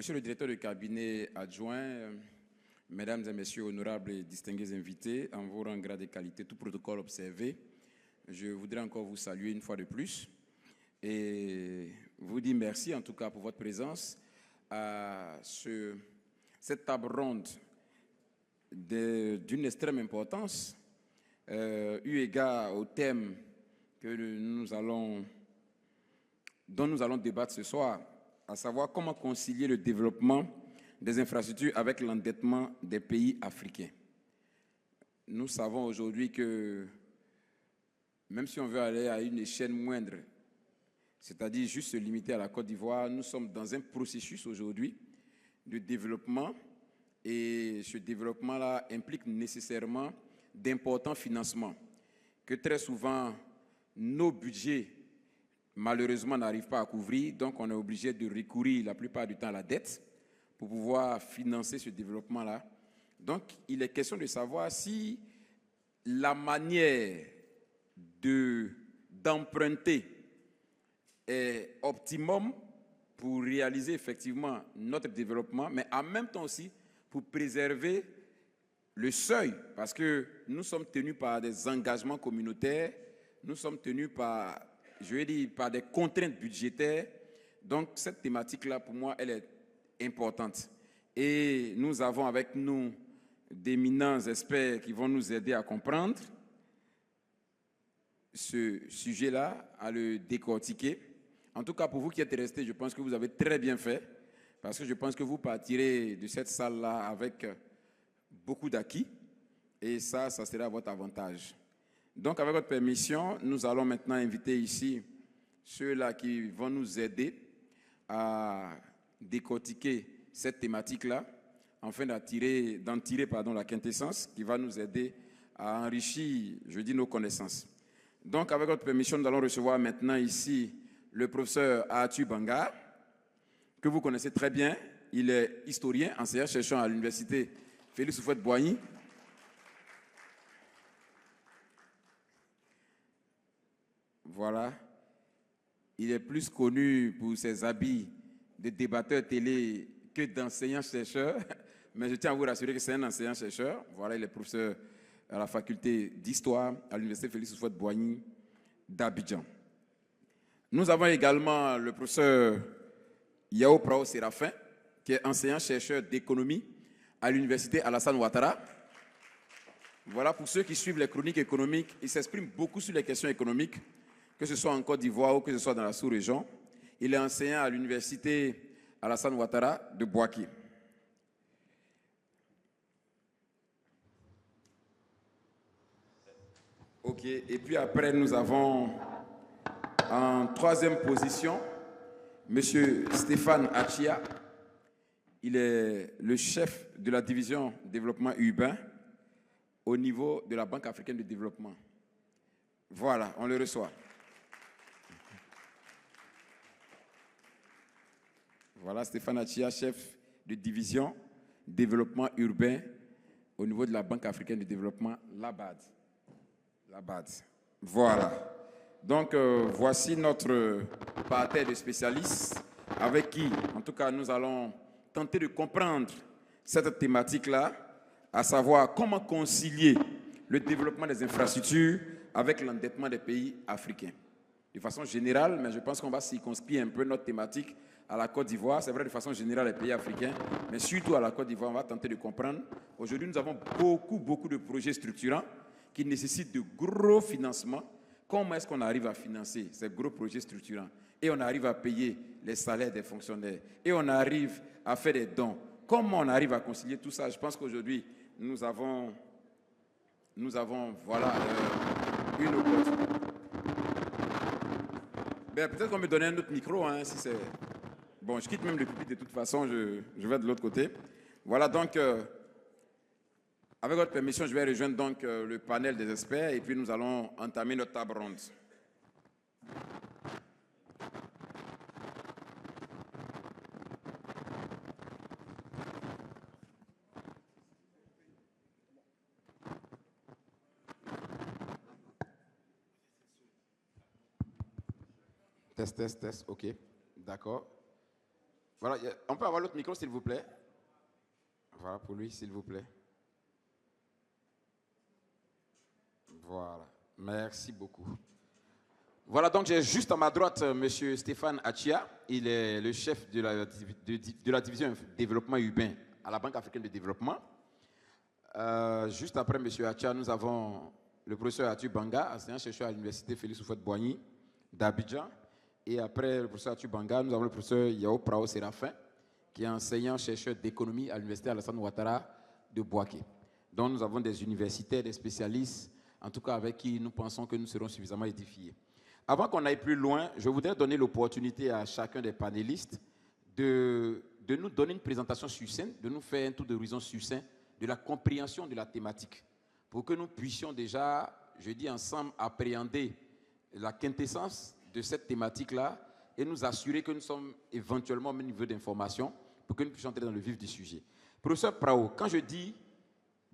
Monsieur le directeur de cabinet adjoint, mesdames et messieurs honorables et distingués invités, en vos rangs, grades et qualités, tout protocole observé, je voudrais encore vous saluer une fois de plus et vous dire merci en tout cas pour votre présence à cette table ronde d'une extrême importance, eu égard au thème dont nous allons débattre ce soir, à savoir comment concilier le développement des infrastructures avec l'endettement des pays africains. Nous savons aujourd'hui que même si on veut aller à une échelle moindre, c'est-à-dire juste se limiter à la Côte d'Ivoire, nous sommes dans un processus aujourd'hui de développement et ce développement-là implique nécessairement d'importants financements que très souvent nos budgets malheureusement n'arrivent pas à couvrir, donc on est obligé de recourir la plupart du temps à la dette pour pouvoir financer ce développement-là. Donc il est question de savoir si la manière d'emprunter est optimum pour réaliser effectivement notre développement, mais en même temps aussi pour préserver le seuil, parce que nous sommes tenus par des engagements communautaires, nous sommes tenus par, je vais dire, par des contraintes budgétaires. Donc cette thématique-là, pour moi, elle est importante. Et nous avons avec nous d'éminents experts qui vont nous aider à comprendre ce sujet-là, à le décortiquer. En tout cas, pour vous qui êtes restés, je pense que vous avez très bien fait, parce que je pense que vous partirez de cette salle-là avec beaucoup d'acquis, et ça sera à votre avantage. Donc, avec votre permission, nous allons maintenant inviter ici ceux-là qui vont nous aider à décortiquer cette thématique-là, afin d'en tirer la quintessence qui va nous aider à enrichir, je dis, nos connaissances. Donc, avec votre permission, nous allons recevoir maintenant ici le professeur Arthur Banga, que vous connaissez très bien. Il est historien, enseignant-chercheur à l'université Félix Houphouët-Boigny. Voilà. Il est plus connu pour ses habits de débatteur télé que d'enseignant-chercheur, mais je tiens à vous rassurer que c'est un enseignant-chercheur. Voilà, il est professeur à la faculté d'histoire à l'université Félix Houphouët-Boigny d'Abidjan. Nous avons également le professeur Yao Prao Séraphin, qui est enseignant-chercheur d'économie à l'université Alassane Ouattara. Voilà, pour ceux qui suivent les chroniques économiques, il s'exprime beaucoup sur les questions économiques, que ce soit en Côte d'Ivoire ou que ce soit dans la sous-région. Il est enseignant à l'université Alassane Ouattara de Bouaké. Ok, et puis après nous avons en troisième position M. Stéphane Achia. Il est le chef de la division développement urbain au niveau de la Banque africaine de développement. Voilà, on le reçoit. Voilà, Stéphane Achia, chef de division développement urbain au niveau de la Banque africaine de développement, l'ABAD. Voilà. Donc, voici notre parterre de spécialistes avec qui, en tout cas, nous allons tenter de comprendre cette thématique-là, à savoir comment concilier le développement des infrastructures avec l'endettement des pays africains. De façon générale, mais je pense qu'on va circonscrire un peu notre thématique à la Côte d'Ivoire. C'est vrai de façon générale les pays africains, mais surtout à la Côte d'Ivoire, on va tenter de comprendre. Aujourd'hui, nous avons beaucoup de projets structurants qui nécessitent de gros financements. Comment est-ce qu'on arrive à financer ces gros projets structurants? Et on arrive à payer les salaires des fonctionnaires. Et on arrive à faire des dons. Comment on arrive à concilier tout ça? Je pense qu'aujourd'hui, nous avons voilà, une opportunité. Peut-être qu'on me donner un autre micro, hein, si c'est... Bon, je quitte même le pupitre de toute façon, je vais de l'autre côté. Voilà, donc... avec votre permission, je vais rejoindre donc le panel des experts et puis nous allons entamer notre table ronde. Test, ok, d'accord. Voilà, on peut avoir l'autre micro, s'il vous plaît. Voilà, pour lui, s'il vous plaît. Voilà, merci beaucoup. Voilà, donc j'ai juste à ma droite M. Stéphane Achia. Il est le chef de la division développement urbain à la Banque africaine de développement. Juste après M. Achia, nous avons le professeur Atu Banga, enseignant-chercheur à l'université Félix Houphouët-Boigny d'Abidjan. Et après le professeur Atu Banga, nous avons le professeur Yao Prao Séraphin, qui est enseignant-chercheur d'économie à l'université Alassane Ouattara de Bouaké. Donc nous avons des universitaires, des spécialistes, en tout cas avec qui nous pensons que nous serons suffisamment édifiés. Avant qu'on aille plus loin, je voudrais donner l'opportunité à chacun des panélistes de nous donner une présentation succincte, de nous faire un tour d'horizon succinct de la compréhension de la thématique, pour que nous puissions déjà, je dis ensemble, appréhender la quintessence de cette thématique-là et nous assurer que nous sommes éventuellement au même niveau d'information pour que nous puissions entrer dans le vif du sujet. Professeur Prao, quand je dis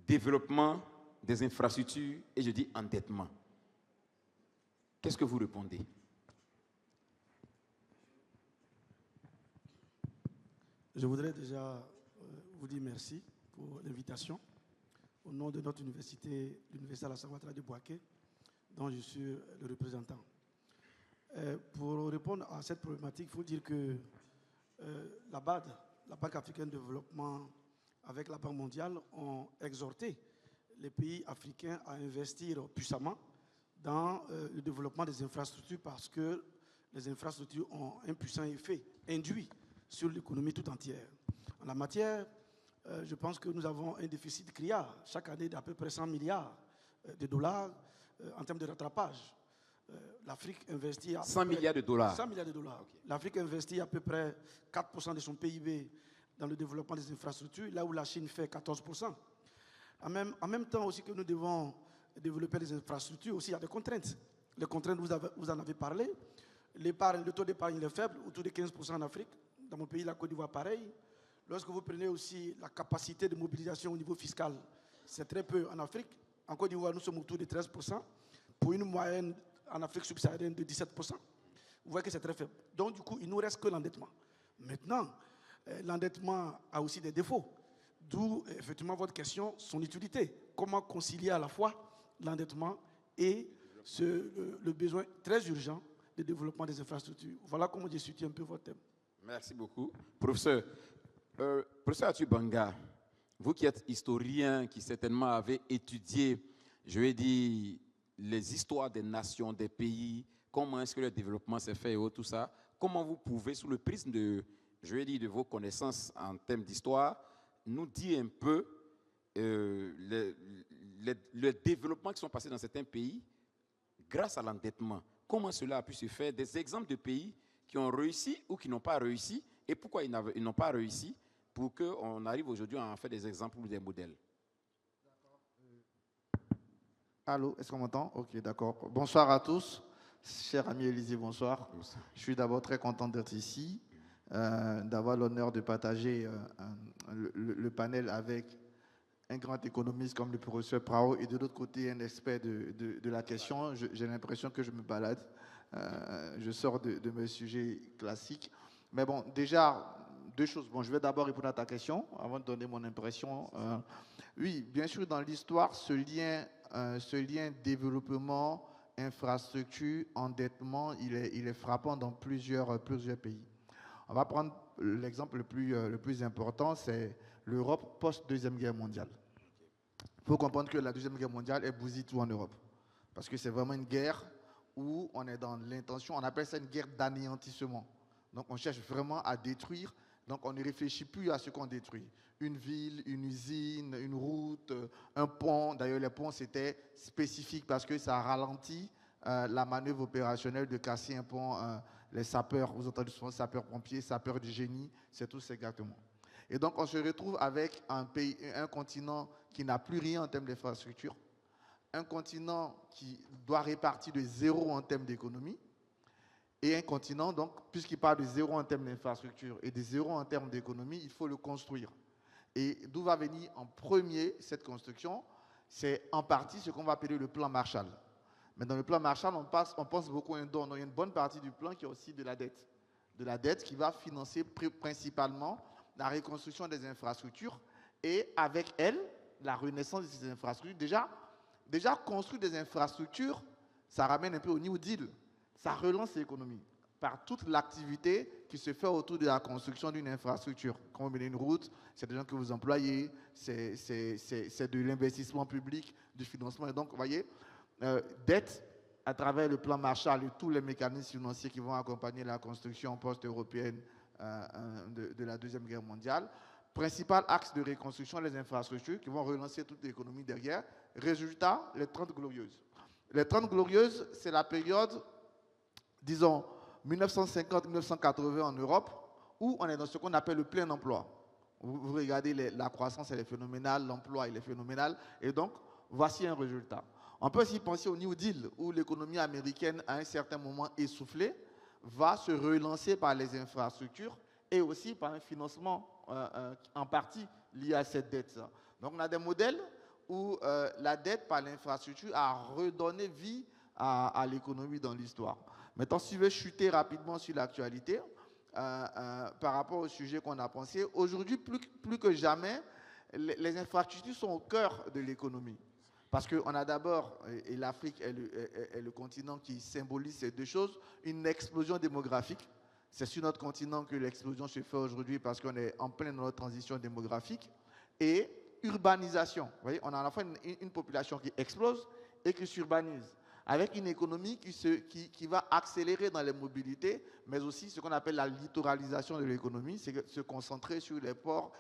développement des infrastructures et je dis endettement, qu'est-ce que vous répondez? Je voudrais déjà vous dire merci pour l'invitation au nom de notre université, l'Université Alassane Ouattara de Bouaké, dont je suis le représentant. Pour répondre à cette problématique, il faut dire que la BAD, la Banque africaine de développement, avec la Banque mondiale, ont exhorté les pays africains à investir puissamment dans le développement des infrastructures parce que les infrastructures ont un puissant effet induit sur l'économie tout entière. En la matière, je pense que nous avons un déficit criard chaque année d'à peu près 100 milliards de dollars en termes de rattrapage. L'Afrique investit à 100 milliards de dollars. 100 milliards de dollars. Okay. L'Afrique investit à peu près 4% de son PIB dans le développement des infrastructures, là où la Chine fait 14%. En même temps aussi que nous devons développer les infrastructures, aussi il y a des contraintes. Les contraintes, vous en avez parlé. Le taux d'épargne est faible, autour de 15% en Afrique. Dans mon pays, la Côte d'Ivoire, pareil. Lorsque vous prenez aussi la capacité de mobilisation au niveau fiscal, c'est très peu en Afrique. En Côte d'Ivoire, nous sommes autour de 13%, pour une moyenne en Afrique subsaharienne de 17%. Vous voyez que c'est très faible. Donc, du coup, il ne nous reste que l'endettement. Maintenant, l'endettement a aussi des défauts. D'où, effectivement, votre question, son utilité. Comment concilier à la fois l'endettement et le besoin très urgent de développement des infrastructures. Voilà comment j'ai situé un peu votre thème. Merci beaucoup. Professeur Atu Banga, vous qui êtes historien, qui certainement avez étudié, je vais dire, les histoires des nations, des pays, comment est-ce que le développement s'est fait et tout ça, comment vous pouvez, sous le prisme de, je vais dire, de vos connaissances en termes d'histoire, nous dire un peu les développements qui sont passés dans certains pays grâce à l'endettement. Comment cela a pu se faire? Des exemples de pays qui ont réussi ou qui n'ont pas réussi et pourquoi ils n'ont pas réussi pour qu'on arrive aujourd'hui à en faire des exemples ou des modèles. Allô, est-ce qu'on m'entend? Ok, d'accord. Bonsoir à tous. Cher ami Élisée, bonsoir. Je suis d'abord très content d'être ici, d'avoir l'honneur de partager le panel avec un grand économiste comme le professeur Prao et de l'autre côté un expert de la question. J'ai l'impression que je me balade. Je sors de mes sujets classiques. Mais bon, déjà, deux choses. Bon, je vais d'abord répondre à ta question avant de donner mon impression. Oui, bien sûr, dans l'histoire, ce lien développement, infrastructure, endettement, il est frappant dans plusieurs pays. On va prendre l'exemple le plus important, c'est l'Europe post-Deuxième Guerre mondiale. Il faut comprendre que la Deuxième Guerre mondiale est bousille tout en Europe. Parce que c'est vraiment une guerre où on est dans l'intention, on appelle ça une guerre d'anéantissement. Donc on cherche vraiment à détruire, donc on ne réfléchit plus à ce qu'on détruit. Une ville, une usine, une route, un pont. D'ailleurs les ponts c'était spécifique parce que ça ralentit la manœuvre opérationnelle de casser un pont. Les sapeurs, vous entendez souvent sapeurs-pompiers, sapeurs du génie, c'est tout exactement. Et donc on se retrouve avec un continent qui n'a plus rien en termes d'infrastructure, un continent qui doit répartir de zéro en termes d'économie, et un continent, donc, puisqu'il parle de zéro en termes d'infrastructure et de zéro en termes d'économie, il faut le construire. Et d'où va venir en premier cette construction? C'est en partie ce qu'on va appeler le plan Marshall. Mais dans le plan Marshall, on pense beaucoup à un don. Il y a une bonne partie du plan qui est aussi de la dette. de la dette qui va financer principalement la reconstruction des infrastructures et avec elle, la renaissance de ces infrastructures. Déjà construire des infrastructures, ça ramène un peu au New Deal. Ça relance l'économie par toute l'activité qui se fait autour de la construction d'une infrastructure. Quand vous menez une route, c'est des gens que vous employez, c'est de l'investissement public, du financement. Et donc, vous voyez, dette à travers le plan Marshall et tous les mécanismes financiers qui vont accompagner la construction post-européenne de la Deuxième Guerre mondiale. Principal axe de reconstruction, les infrastructures qui vont relancer toute l'économie derrière. Résultat, les 30 Glorieuses. Les 30 Glorieuses, c'est la période, disons, 1950-1980 en Europe, où on est dans ce qu'on appelle le plein emploi. Vous regardez, la croissance, elle est phénoménale, l'emploi, il est phénoménal, et donc, voici un résultat. On peut aussi penser au New Deal, où l'économie américaine, à un certain moment essoufflée, va se relancer par les infrastructures et aussi par un financement en partie lié à cette dette. Donc, on a des modèles où la dette par l'infrastructure a redonné vie à l'économie dans l'histoire. Maintenant, si je veux chuter rapidement sur l'actualité, par rapport au sujet qu'on a pensé, aujourd'hui, plus que jamais, les infrastructures sont au cœur de l'économie. Parce qu'on a d'abord, et l'Afrique est le continent qui symbolise ces deux choses, une explosion démographique. C'est sur notre continent que l'explosion se fait aujourd'hui parce qu'on est en pleine dans notre transition démographique. Et urbanisation. Vous voyez, on a à la fois une population qui explose et qui s'urbanise, avec une économie qui va accélérer dans les mobilités, mais aussi ce qu'on appelle la littoralisation de l'économie, c'est se concentrer sur les ports,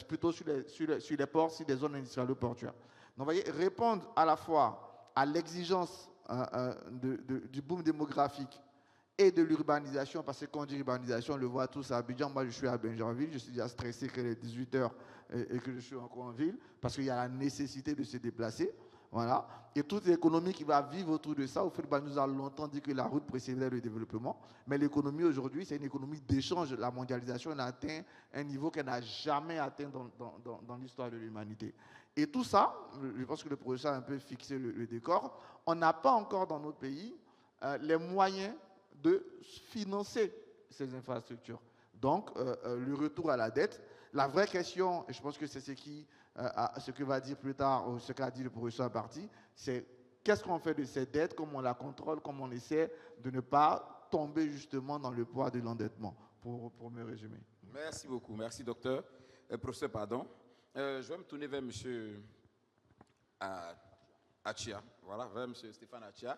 plutôt sur les ports, sur des zones industrielles portuaires. Donc, vous voyez, répondre à la fois à l'exigence du boom démographique et de l'urbanisation, parce que quand on dit urbanisation, on le voit tous à Abidjan. Moi, je suis à Benjerville, je suis déjà stressé qu'il est 18h et que je suis encore en ville, parce qu'il y a la nécessité de se déplacer. Voilà. Et toute l'économie qui va vivre autour de ça, au fait, nous avons longtemps dit que la route précédait le développement, mais l'économie aujourd'hui, c'est une économie d'échange. La mondialisation a atteint un niveau qu'elle n'a jamais atteint dans l'histoire de l'humanité. Et tout ça, je pense que le professeur a un peu fixé le décor, on n'a pas encore dans notre pays les moyens de financer ces infrastructures. Donc, le retour à la dette, la vraie question, et je pense que c'est ce que va dire plus tard, ou ce qu'a dit le professeur à partie, c'est qu'est-ce qu'on fait de cette dette, comment on la contrôle, comment on essaie de ne pas tomber justement dans le poids de l'endettement, pour me résumer. Merci beaucoup, merci docteur. Professeur, pardon. Je vais me tourner vers M. Achia, voilà, vers M. Stéphane Achia,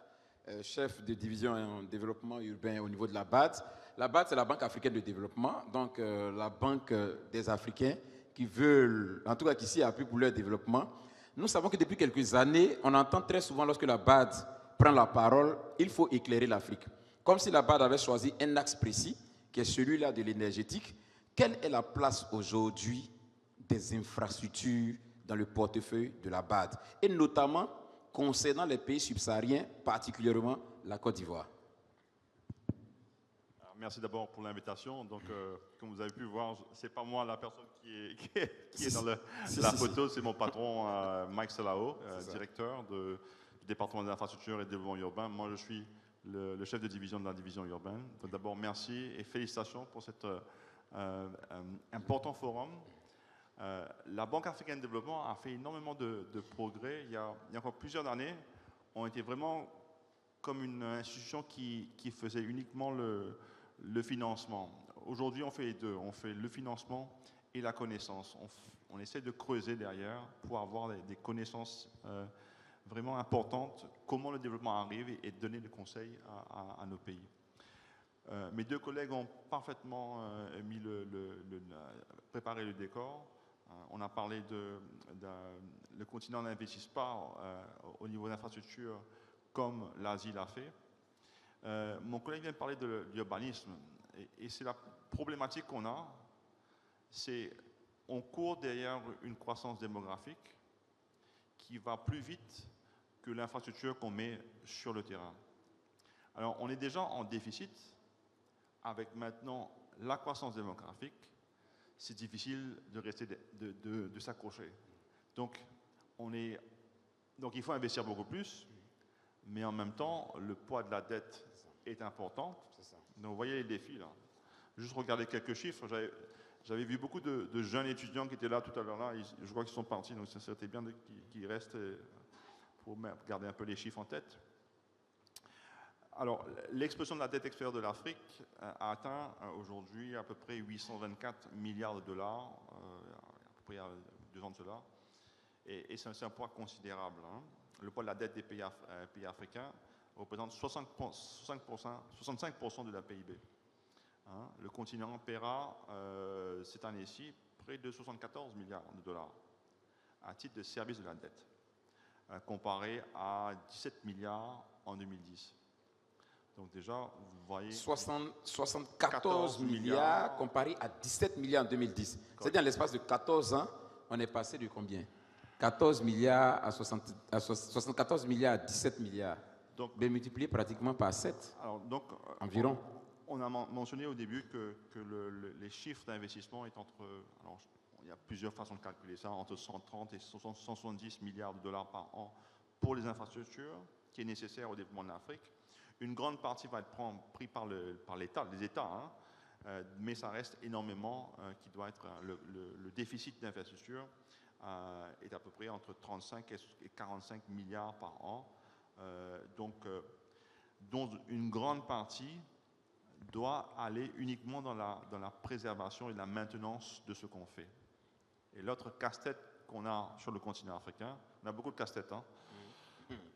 chef de division en développement urbain au niveau de la BAD. La BAD, c'est la Banque africaine de développement, donc la banque des Africains qui veulent, en tout cas qui s'y appuient pour leur développement. Nous savons que depuis quelques années, on entend très souvent lorsque la BAD prend la parole, il faut éclairer l'Afrique. Comme si la BAD avait choisi un axe précis, qui est celui-là de l'énergétique. Quelle est la place aujourd'hui des infrastructures dans le portefeuille de la BAD, et notamment concernant les pays subsahariens, particulièrement la Côte d'Ivoire? Merci d'abord pour l'invitation. Donc, comme vous avez pu voir, ce n'est pas moi la personne qui est dans la photo, c'est mon patron Mike Salao, directeur du département de l'infrastructure et du développement urbain. Moi, je suis le chef de division de la division urbaine. Donc, d'abord, merci et félicitations pour cet important forum. La Banque africaine de développement a fait énormément de progrès. Il y a encore plusieurs années, on était vraiment comme une institution qui faisait uniquement le financement. Aujourd'hui, on fait les deux. On fait le financement et la connaissance. On essaie de creuser derrière pour avoir des connaissances vraiment importantes, comment le développement arrive et donner des conseils à nos pays. Mes deux collègues ont parfaitement préparé le décor. On a parlé le continent n'investit pas au niveau d'infrastructure comme l'Asie l'a fait. Mon collègue vient de parler de l'urbanisme et c'est la problématique qu'on a, c'est on court derrière une croissance démographique qui va plus vite que l'infrastructure qu'on met sur le terrain. Alors on est déjà en déficit avec maintenant la croissance démographique. C'est difficile de rester de s'accrocher. Donc il faut investir beaucoup plus, mais en même temps, le poids de la dette est important. Donc vous voyez les défis là. Juste regarder quelques chiffres. J'avais vu beaucoup de jeunes étudiants qui étaient là tout à l'heure. Là, je crois qu'ils sont partis, donc ça serait bien qu'ils restent pour garder un peu les chiffres en tête. Alors, l'explosion de la dette extérieure de l'Afrique a atteint aujourd'hui à peu près 824 milliards de dollars, à peu près 2 ans de cela. Et c'est un poids considérable. Hein. Le poids de la dette des pays africains représente 65% de la PIB. Hein. Le continent paiera cette année-ci près de 74 milliards de dollars à titre de service de la dette, comparé à 17 milliards en 2010. Donc déjà, vous voyez... 74 milliards comparé à 17 milliards en 2010. C'est-à-dire, en l'espace de 14 ans, on est passé de combien? 14 milliards à 74 milliards à 17 milliards. Donc, multiplié pratiquement par 7 environ. On a mentionné au début que les chiffres d'investissement est entre... Alors, il y a plusieurs façons de calculer ça, entre 130 et 170 milliards de dollars par an pour les infrastructures qui est nécessaire au développement de l'Afrique. Une grande partie va être prise par l'État, les États, hein, mais ça reste énormément qui doit être... Le déficit d'infrastructures est à peu près entre 35 et 45 milliards par an, dont une grande partie doit aller uniquement dans la préservation et la maintenance de ce qu'on fait. Et l'autre casse-tête qu'on a sur le continent africain, on a beaucoup de casse-têtes, hein.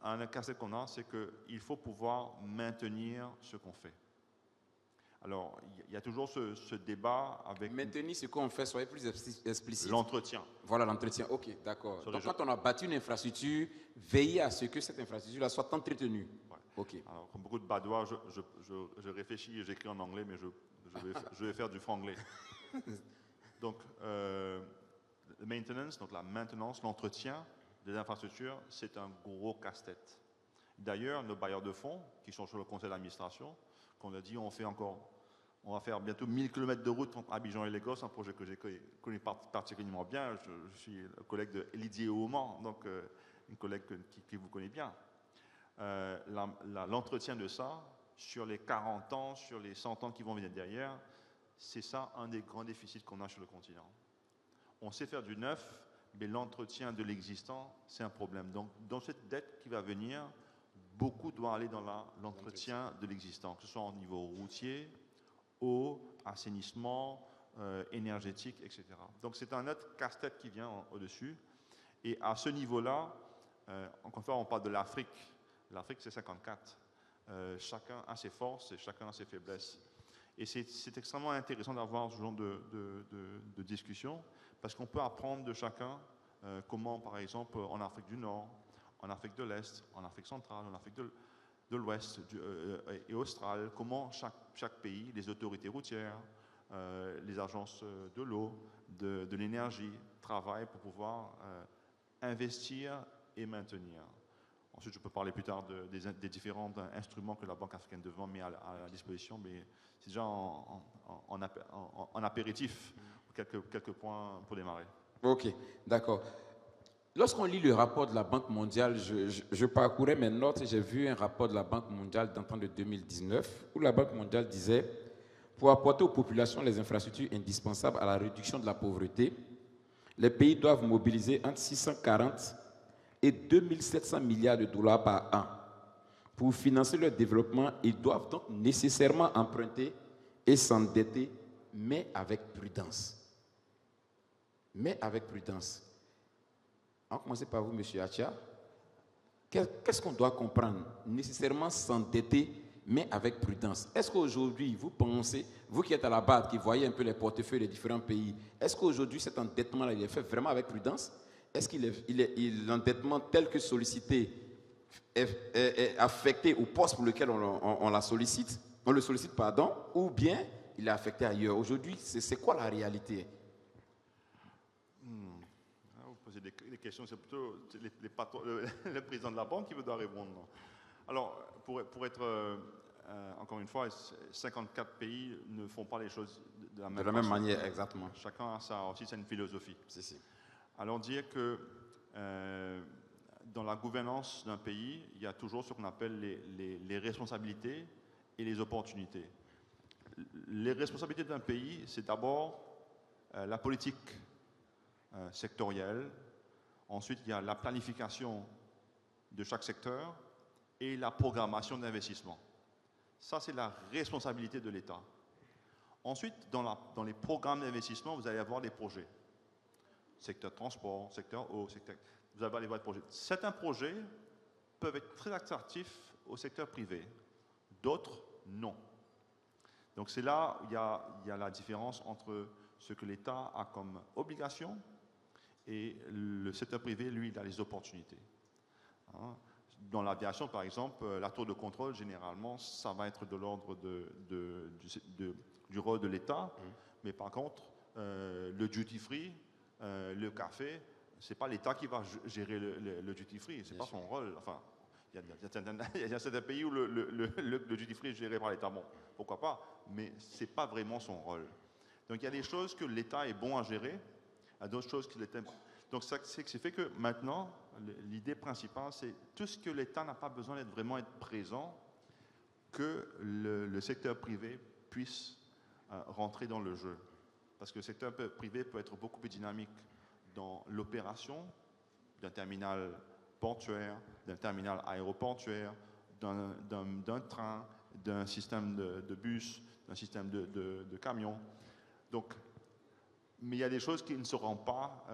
Un casse-tête qu'on a, c'est qu'il faut pouvoir maintenir ce qu'on fait. Alors, il y a toujours ce débat avec... Maintenir ce qu'on fait, soyez plus explicite. L'entretien. Voilà, l'entretien. Ok, d'accord. Donc, quand on a bâti une infrastructure, veillez à ce que cette infrastructure-là soit entretenue. Ouais. Ok. Alors, comme beaucoup de badois, je réfléchis et j'écris en anglais, mais je vais faire du franglais. Donc, le maintenance, donc la maintenance, l'entretien des infrastructures, c'est un gros casse-tête. D'ailleurs, nos bailleurs de fonds, qui sont sur le conseil d'administration, qu'on a dit, on va faire bientôt 1000 km de route entre Abidjan et Lagos, un projet que j'ai connu particulièrement bien. Je suis le collègue de Elidié Ouman, donc une collègue qui vous connaît bien. L'entretien de ça, sur les 40 ans, sur les 100 ans qui vont venir derrière, c'est ça un des grands déficits qu'on a sur le continent. On sait faire du neuf, mais l'entretien de l'existant, c'est un problème. Donc, dans cette dette qui va venir, beaucoup doit aller dans l'entretien de l'existant, que ce soit au niveau routier, eau, assainissement, énergétique, etc. Donc, c'est un autre casse-tête qui vient au-dessus. Et à ce niveau-là, encore une fois, on parle de l'Afrique. L'Afrique, c'est 54. Chacun a ses forces et chacun a ses faiblesses. Et c'est extrêmement intéressant d'avoir ce genre de discussion, parce qu'on peut apprendre de chacun comment, par exemple, en Afrique du Nord, en Afrique de l'Est, en Afrique centrale, en Afrique de l'Ouest et australe, comment chaque pays, les autorités routières, les agences de l'eau, de l'énergie, travaillent pour pouvoir investir et maintenir. Ensuite, je peux parler plus tard des différents instruments que la Banque africaine de développement met à la disposition, mais c'est déjà en apéritif, quelques points pour démarrer. Ok, d'accord. Lorsqu'on lit le rapport de la Banque mondiale, je parcourais mes notes et j'ai vu un rapport de la Banque mondiale datant de 2019 où la Banque mondiale disait « Pour apporter aux populations les infrastructures indispensables à la réduction de la pauvreté, les pays doivent mobiliser entre 640 et 2700 milliards de dollars par an. Pour financer leur développement, ils doivent donc nécessairement emprunter et s'endetter, mais avec prudence. » Mais avec prudence. On va commencer par vous, M. Achia. Qu'est-ce qu'on doit comprendre? Nécessairement s'endetter, mais avec prudence. Est-ce qu'aujourd'hui, vous pensez, vous qui êtes à la base, qui voyez un peu les portefeuilles des différents pays, est-ce qu'aujourd'hui, cet endettement-là, il est fait vraiment avec prudence? Est-ce qu'il l'endettement tel que sollicité est affecté au poste pour lequel on le sollicite, ou bien il est affecté ailleurs? Aujourd'hui, c'est quoi la réalité? Vous posez des questions, c'est plutôt le président de la banque qui doit répondre. Alors, pour être, encore une fois, 54 pays ne font pas les choses de la même manière, exactement. Chacun a aussi une philosophie. Si. Alors, dire que dans la gouvernance d'un pays, il y a toujours ce qu'on appelle les responsabilités et les opportunités. les responsabilités d'un pays, c'est d'abord la politique sectorielle. Ensuite, il y a la planification de chaque secteur et la programmation d'investissement. Ça, c'est la responsabilité de l'État. Ensuite, dans les programmes d'investissement, vous allez avoir des projets. Secteur transport, secteur eau, vous allez avoir des projets. Certains projets peuvent être très attractifs au secteur privé, d'autres, non. Donc c'est là où il y a la différence entre ce que l'État a comme obligation et le secteur privé, lui, il a les opportunités. Hein? Dans l'aviation, par exemple, la tour de contrôle, généralement, ça va être de l'ordre du rôle de l'État. Mais par contre, le duty-free, le café, ce n'est pas l'État qui va gérer le duty-free, ce n'est pas son rôle. Enfin, il y a certains pays où le duty-free est géré par l'État. Bon, pourquoi pas, mais ce n'est pas vraiment son rôle. Donc il y a des choses que l'État est bon à gérer, il y a d'autres choses qu'il est... Donc ça fait que maintenant, l'idée principale, c'est tout ce que l'État n'a pas besoin d'être vraiment être présent, que le secteur privé puisse rentrer dans le jeu. Parce que le secteur privé peut être beaucoup plus dynamique dans l'opération d'un terminal portuaire, d'un terminal aéroportuaire, d'un train, d'un système de bus, d'un système de camions. Donc, mais il y a des choses qui ne seront pas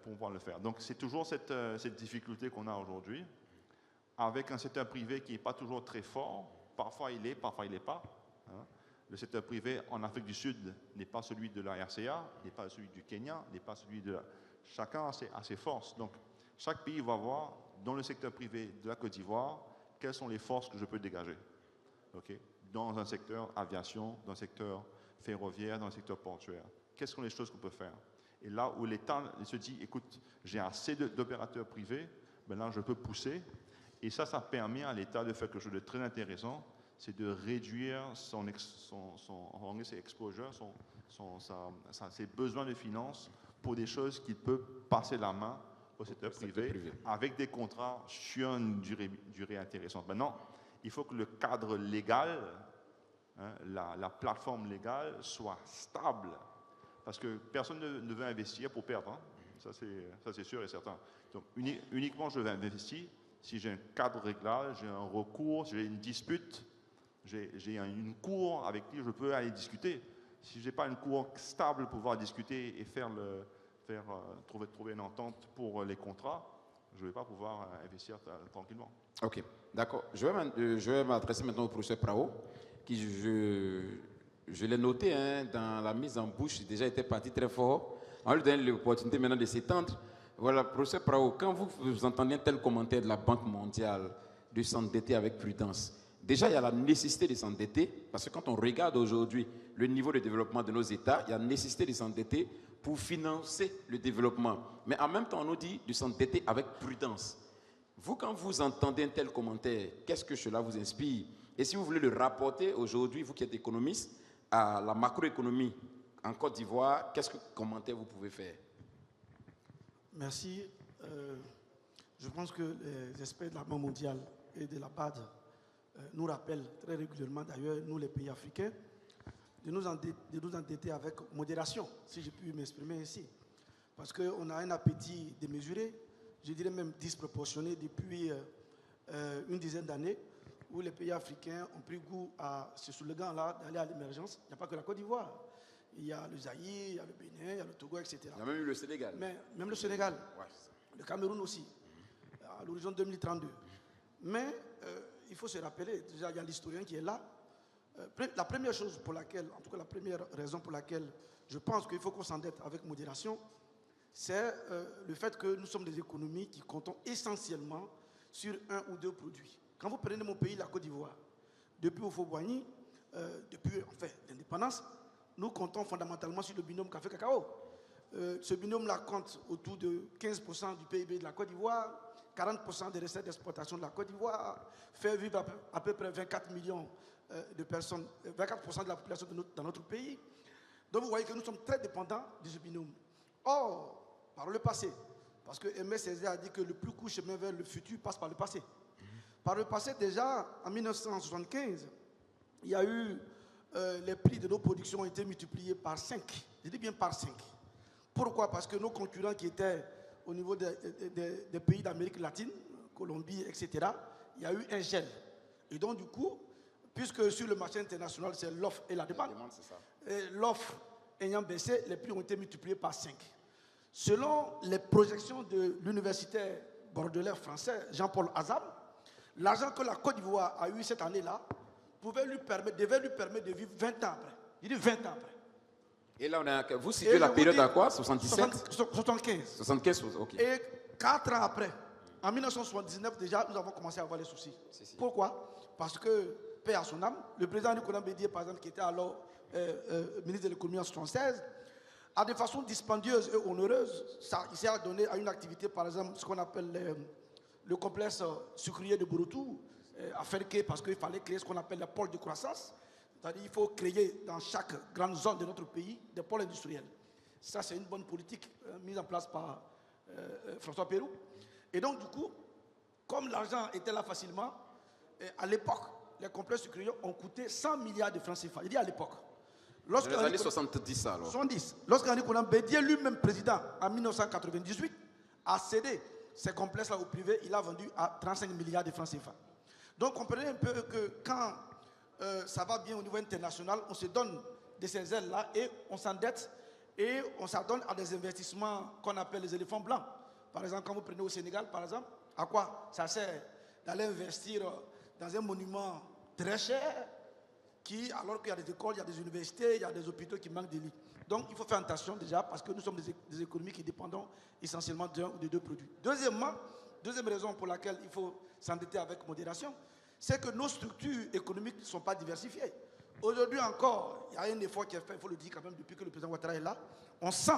pour pouvoir le faire. Donc c'est toujours cette difficulté qu'on a aujourd'hui, avec un secteur privé qui n'est pas toujours très fort. Parfois il est, parfois il n'est pas. Hein. Le secteur privé en Afrique du Sud n'est pas celui de la RCA, n'est pas celui du Kenya, n'est pas celui de... Chacun a ses forces. Donc chaque pays va voir dans le secteur privé de la Côte d'Ivoire quelles sont les forces que je peux dégager. Okay? Dans un secteur aviation, dans un secteur ferroviaire, dans un secteur portuaire. Quelles sont les choses qu'on peut faire? Et là où l'État se dit, écoute, j'ai assez d'opérateurs privés, ben là je peux pousser. Et ça permet à l'État de faire quelque chose de très intéressant, c'est de réduire ses exposures, ses besoins de finances pour des choses qu'il peut passer la main au secteur privé avec des contrats sur une durée intéressante. Maintenant, il faut que le cadre légal, hein, la plateforme légale soit stable. Parce que personne ne veut investir pour perdre. Hein. Ça, c'est sûr et certain. Donc, uniquement, je vais investir si j'ai un cadre réglage, j'ai un recours, j'ai une dispute, j'ai une cour avec qui je peux aller discuter. Si je n'ai pas une cour stable pour pouvoir discuter et trouver une entente pour les contrats, je ne vais pas pouvoir investir tranquillement. Ok, d'accord. Je vais m'adresser maintenant au professeur Prao, qui je l'ai noté hein, dans la mise en bouche, déjà était parti très fort. On lui donne l'opportunité maintenant de s'étendre. Voilà, professeur Prao, quand vous entendez un tel commentaire de la Banque mondiale de s'endetter avec prudence, déjà il y a la nécessité de s'endetter, parce que quand on regarde aujourd'hui le niveau de développement de nos États, il y a la nécessité de s'endetter pour financer le développement. Mais en même temps, on nous dit de s'endetter avec prudence. Vous, quand vous entendez un tel commentaire, qu'est-ce que cela vous inspire? Et si vous voulez le rapporter aujourd'hui, vous qui êtes économiste, à la macroéconomie en Côte d'Ivoire, qu'est-ce que commentaire vous pouvez faire? Merci. Je pense que les experts de la Banque mondiale et de la BAD nous rappellent très régulièrement, d'ailleurs, nous les pays africains, de nous endetter avec modération, si je puis m'exprimer ainsi. Parce qu'on a un appétit démesuré, je dirais même disproportionné depuis une dizaine d'années, où les pays africains ont pris goût à ce slogan-là d'aller à l'émergence. Il n'y a pas que la Côte d'Ivoire. Il y a le Zaïre, il y a le Bénin, il y a le Togo, etc. Il y a même eu le Sénégal. Mais, même le Sénégal, ouais. Le Cameroun aussi, à l'horizon 2032. Mais il faut se rappeler, déjà il y a l'historien qui est là. La première chose pour laquelle, en tout cas la première raison pour laquelle je pense qu'il faut qu'on s'endette avec modération, c'est le fait que nous sommes des économies qui comptons essentiellement sur un ou deux produits. Quand vous prenez mon pays, la Côte d'Ivoire, depuis Houphouët-Boigny, depuis l'indépendance, nous comptons fondamentalement sur le binôme café-cacao. Ce binôme-là compte autour de 15% du PIB de la Côte d'Ivoire, 40% des recettes d'exportation de la Côte d'Ivoire, fait vivre à peu près 24 millions de personnes, 24% de la population dans notre pays. Donc vous voyez que nous sommes très dépendants de ce binôme. Or, par le passé, parce que Aimé Césaire a dit que le plus court chemin vers le futur passe par le passé. Par le passé, déjà, en 1975, il y a eu les prix de nos productions ont été multipliés par 5. Je dis bien par 5. Pourquoi? Parce que nos concurrents qui étaient au niveau des pays d'Amérique latine, Colombie, etc., il y a eu un gel. Et donc, du coup, puisque sur le marché international, c'est l'offre et la demande, l'offre ayant baissé, les prix ont été multipliés par 5. Selon les projections de l'universitaire bordelais français Jean-Paul Azam, l'argent que la Côte d'Ivoire a eu cette année-là devait lui permettre de vivre 20 ans après. Il dit 20 ans après. Et là, vous situez la période à quoi? 77? 75. 75, ok. Et 4 ans après, en 1979, déjà, nous avons commencé à avoir les soucis. Pourquoi? Parce que, paix à son âme, le président Nicolas Bédier, par exemple, qui était alors ministre de l'économie en 1976, a de façon dispendieuse et onéreuse, il s'est donné à une activité, par exemple, ce qu'on appelle le complexe sucrier de Bouroutou, à Ferké, parce qu'il fallait créer ce qu'on appelle le pôle de croissance. C'est-à-dire qu'il faut créer dans chaque grande zone de notre pays des pôles industriels. Ça, c'est une bonne politique mise en place par François Pérou. Et donc, du coup, comme l'argent était là facilement, à l'époque, les complexes sucriers ont coûté 100 milliards de francs CFA. Il dit à l'époque. Dans les années 70, alors. 70. Lorsqu'Henri Konan Bédier, lui-même président, en 1998, a cédé ces complexes-là au privé, il a vendu à 35 milliards de francs CFA. Donc, comprenez un peu que quand ça va bien au niveau international, on se donne de ces ailes-là et on s'endette et on s'adonne à des investissements qu'on appelle les éléphants blancs. Par exemple, quand vous prenez au Sénégal, par exemple, à quoi ça sert d'aller investir dans un monument très cher qui, alors qu'il y a des écoles, il y a des universités, il y a des hôpitaux qui manquent de lits. Donc, il faut faire attention déjà parce que nous sommes des économies qui dépendent essentiellement d'un ou de deux produits. Deuxième raison pour laquelle il faut s'endetter avec modération, c'est que nos structures économiques ne sont pas diversifiées. Aujourd'hui encore, il y a un effort qui est fait, il faut le dire quand même, depuis que le président Ouattara est là. On sent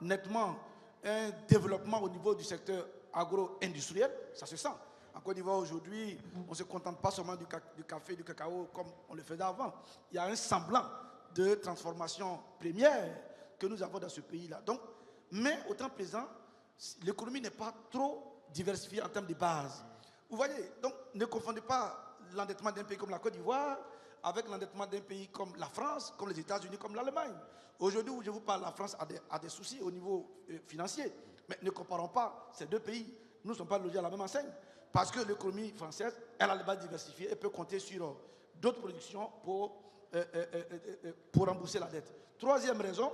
nettement un développement au niveau du secteur agro-industriel, ça se sent. En Côte d'Ivoire aujourd'hui, on ne se contente pas seulement du café, du cacao comme on le faisait avant. Il y a un semblant de transformation première que nous avons dans ce pays-là. Donc, mais au temps présent, l'économie n'est pas trop diversifiée en termes de base. Vous voyez, donc ne confondez pas l'endettement d'un pays comme la Côte d'Ivoire avec l'endettement d'un pays comme la France, comme les États-Unis, comme l'Allemagne. Aujourd'hui où je vous parle, la France a des soucis au niveau financier. Mais ne comparons pas ces deux pays. Nous ne sommes pas logés à la même enseigne. Parce que l'économie française, elle a les bases diversifiées, elle peut compter sur d'autres productions pour rembourser la dette. Troisième raison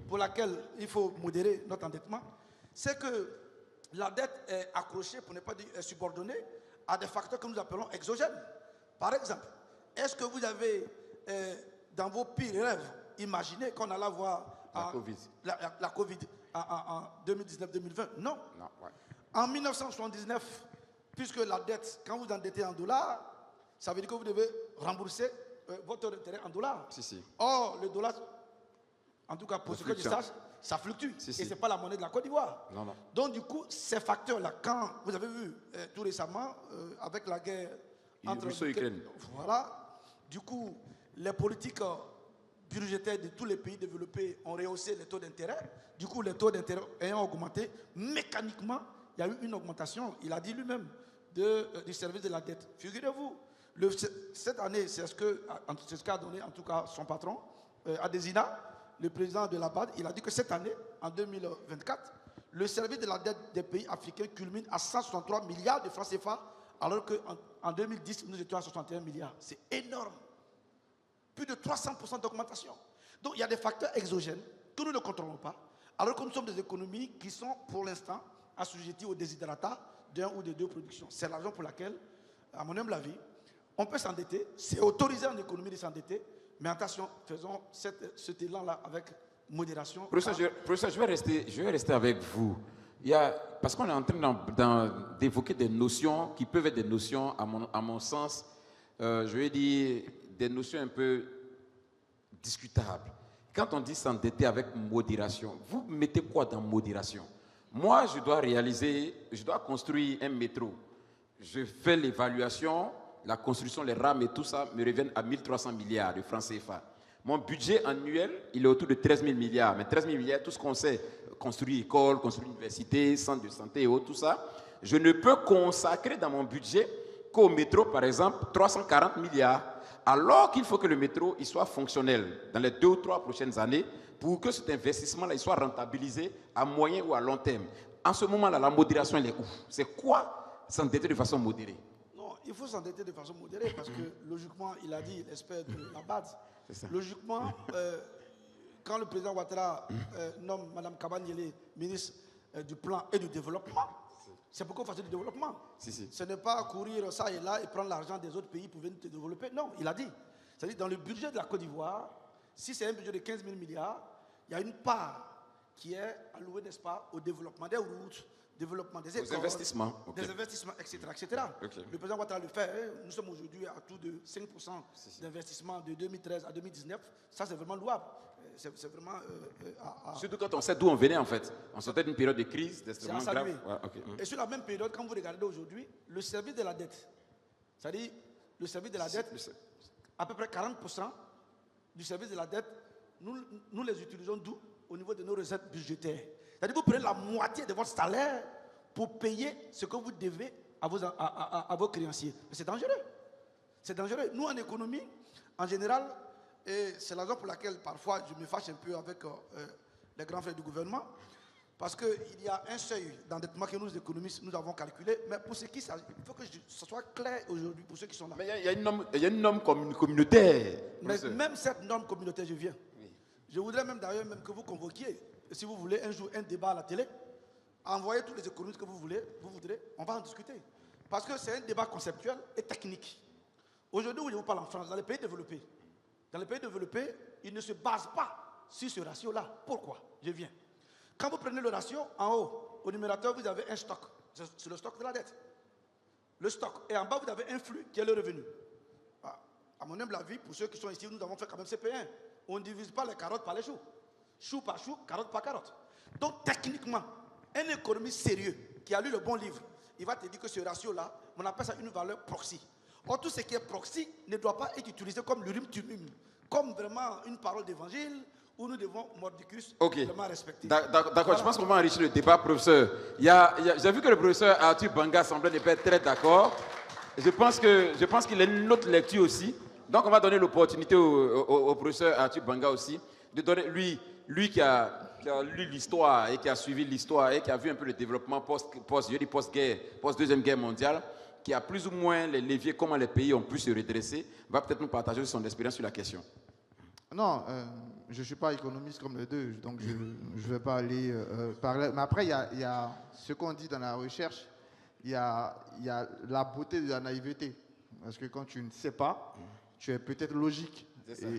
pour laquelle il faut modérer notre endettement, c'est que la dette est accrochée, pour ne pas dire subordonnée, à des facteurs que nous appelons exogènes. Par exemple, est-ce que vous avez, dans vos pires rêves, imaginé qu'on allait avoir la Covid en 2019-2020? Non. Ouais. En 1979, puisque la dette, quand vous endettez en dollars, ça veut dire que vous devez rembourser votre intérêt en dollars. Si. Or, le dollar, en tout cas pour ce que je sache, ça fluctue. Et ce n'est pas la monnaie de la Côte d'Ivoire. Non. Donc, du coup, ces facteurs-là, quand vous avez vu tout récemment, avec la guerre entre Russie-Ukraine. Voilà. Du coup, les politiques budgétaires de tous les pays développés ont rehaussé les taux d'intérêt. Du coup, les taux d'intérêt ayant augmenté, mécaniquement, il y a eu une augmentation, il a dit lui-même, du service de la dette. Figurez-vous, cette année, c'est ce qu'a donné en tout cas son patron, Adesina, le président de la BAD, il a dit que cette année, en 2024, le service de la dette des pays africains culmine à 163 milliards de francs CFA, alors qu'en 2010, nous étions à 61 milliards. C'est énorme. Plus de 300% d'augmentation. Donc, il y a des facteurs exogènes que nous ne contrôlons pas, alors que nous sommes des économies qui sont, pour l'instant, assujetties au desiderata d'un ou de deux productions. C'est la raison pour laquelle, à mon humble avis, on peut s'endetter. C'est autorisé en économie de s'endetter, mais attention, faisons cet élan-là avec modération. Professeur, je vais rester avec vous. Parce qu'on est en train d'évoquer des notions qui peuvent être des notions, à mon sens, je vais dire, des notions un peu discutables. Quand on dit s'endetter avec modération, vous mettez quoi dans modération? Moi, je dois construire un métro. Je fais l'évaluation, la construction, les rames et tout ça me reviennent à 1300 milliards de francs CFA. Mon budget annuel, il est autour de 13 000 milliards. Mais 13 000 milliards, tout ce qu'on sait, construire école, construire université, centre de santé et autres, tout ça, je ne peux consacrer dans mon budget qu'au métro, par exemple, 340 milliards. alors qu'il faut que le métro il soit fonctionnel dans les 2 ou 3 prochaines années pour que cet investissement-là il soit rentabilisé à moyen ou à long terme. En ce moment-là, la modération, elle est où? C'est quoi s'endetter de façon modérée? Non, il faut s'endetter de façon modérée parce que logiquement, il a dit l'expert de la base. Logiquement, quand le président Ouattara nomme Mme Kabanyele ministre du plan et du développement, c'est pour qu'on fasse du développement. Ce n'est pas courir ça et là et prendre l'argent des autres pays pour venir te développer. Non, il a dit. C'est-à-dire dans le budget de la Côte d'Ivoire, si c'est un budget de 15 000 milliards, il y a une part qui est allouée, n'est-ce pas, au développement des routes, développement des écoles, des investissements, etc. etc. Le président Ouattara le fait. Nous sommes aujourd'hui à tout de 5% d'investissement de 2013 à 2019. Ça, c'est vraiment louable. C'est vraiment... Surtout quand on sait d'où on venait, en fait. On sortait d'une période de crise, d'extrêmement grave. Et sur la même période, quand vous regardez aujourd'hui, le service de la dette, c'est-à-dire le service de la dette, à peu près 40% du service de la dette, nous les utilisons d'où? Au niveau de nos recettes budgétaires. C'est-à-dire que vous prenez la moitié de votre salaire pour payer ce que vous devez à vos créanciers. C'est dangereux. C'est dangereux. Nous, en économie, en général, et c'est la raison pour laquelle parfois je me fâche un peu avec les grands frères du gouvernement, parce qu'il y a un seuil d'endettement que nous, économistes, nous avons calculé, mais pour ceux qui s'agit, il faut que ce soit clair aujourd'hui pour ceux qui sont là. Mais il y a une norme communautaire. Mais même cette norme communautaire, je viens. Je voudrais même d'ailleurs même que vous convoquiez, si vous voulez un jour un débat à la télé, envoyez tous les économistes que vous voudrez, on va en discuter. Parce que c'est un débat conceptuel et technique. Aujourd'hui, où je vous parle en France, dans les pays développés, ils ne se basent pas sur ce ratio-là. Pourquoi? Je viens. Quand vous prenez le ratio, en haut, au numérateur, vous avez un stock. C'est le stock de la dette. Le stock. Et en bas, vous avez un flux qui est le revenu. À mon humble avis, pour ceux qui sont ici, nous avons fait quand même CP1. On ne divise pas les carottes par les choux. Chou par chou, carotte par carotte. Donc, techniquement, un économiste sérieux qui a lu le bon livre, il va te dire que ce ratio-là, on appelle ça une valeur proxy. Or, tout ce qui est proxy ne doit pas être utilisé comme l'urim tumum, comme vraiment une parole d'évangile où nous devons mordicus vraiment respecter. D'accord, voilà. Je pense qu'on va enrichir le débat, professeur. J'ai vu que le professeur Arthur Banga semblait ne pas être très d'accord. Je pense qu'il a une autre lecture aussi. Donc, on va donner l'opportunité au professeur Arthur Banga aussi, de donner, lui qui a lu l'histoire et qui a suivi l'histoire et qui a vu un peu le développement post-guerre, post-deuxième guerre mondiale, qui a plus ou moins les leviers, comment les pays ont pu se redresser, va peut-être nous partager son expérience sur la question. Non, je ne suis pas économiste comme les deux, donc je ne vais pas aller parler. Mais après, il y a ce qu'on dit dans la recherche, il y a la beauté de la naïveté. Parce que quand tu ne sais pas, tu es peut-être logique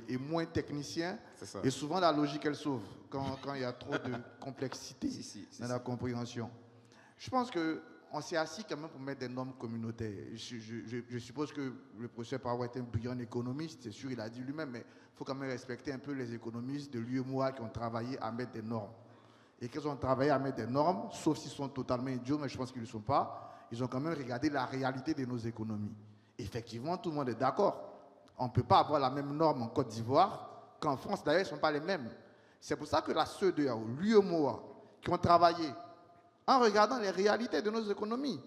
et moins technicien. Et souvent, la logique, elle sauve quand il y a trop de complexité dans la compréhension. Je pense qu'on s'est assis quand même pour mettre des normes communautaires. Je suppose que le professeur Parwa est un brillant économiste, c'est sûr, il a dit lui-même, mais il faut quand même respecter un peu les économistes de l'UEMOA qui ont travaillé à mettre des normes. Et qu'ils ont travaillé à mettre des normes, sauf s'ils sont totalement idiots, mais je pense qu'ils ne le sont pas, ils ont quand même regardé la réalité de nos économies. Effectivement, tout le monde est d'accord. On ne peut pas avoir la même norme en Côte d'Ivoire qu'en France. D'ailleurs, ils ne sont pas les mêmes. C'est pour ça que la CEDEAO, l'UEMOA, qui ont travaillé en regardant les réalités de nos économies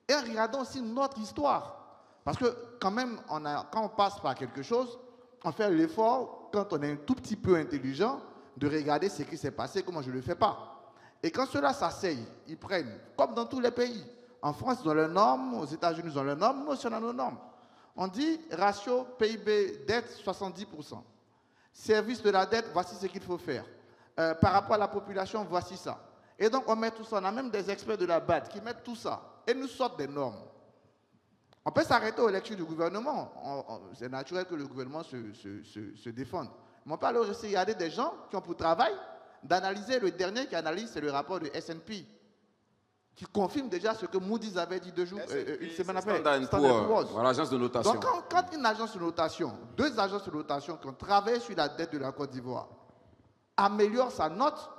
et en regardant aussi notre histoire. Parce que quand même, quand on passe par quelque chose, on fait l'effort, quand on est un tout petit peu intelligent, de regarder ce qui s'est passé, comment je ne le fais pas. Et quand ceux-là s'asseyent, ils prennent, comme dans tous les pays. En France, ils ont leurs normes, aux États-Unis, ils ont leurs normes, nous aussi, on a nos normes. On dit ratio PIB dette 70%. Service de la dette, voici ce qu'il faut faire. Par rapport à la population, voici ça. Et donc, on met tout ça. On a même des experts de la BAD qui mettent tout ça et nous sortent des normes. On peut s'arrêter aux lectures du gouvernement. C'est naturel que le gouvernement se défende. Mais on peut aller aussi regarder des gens qui ont pour travail d'analyser. Le dernier qui analyse, c'est le rapport de S&P, qui confirme déjà ce que Moody's avait dit une semaine après. Voilà, l'agence de notation. Donc, quand une agence de notation, deux agences de notation qui ont travaillé sur la dette de la Côte d'Ivoire, améliorent sa note,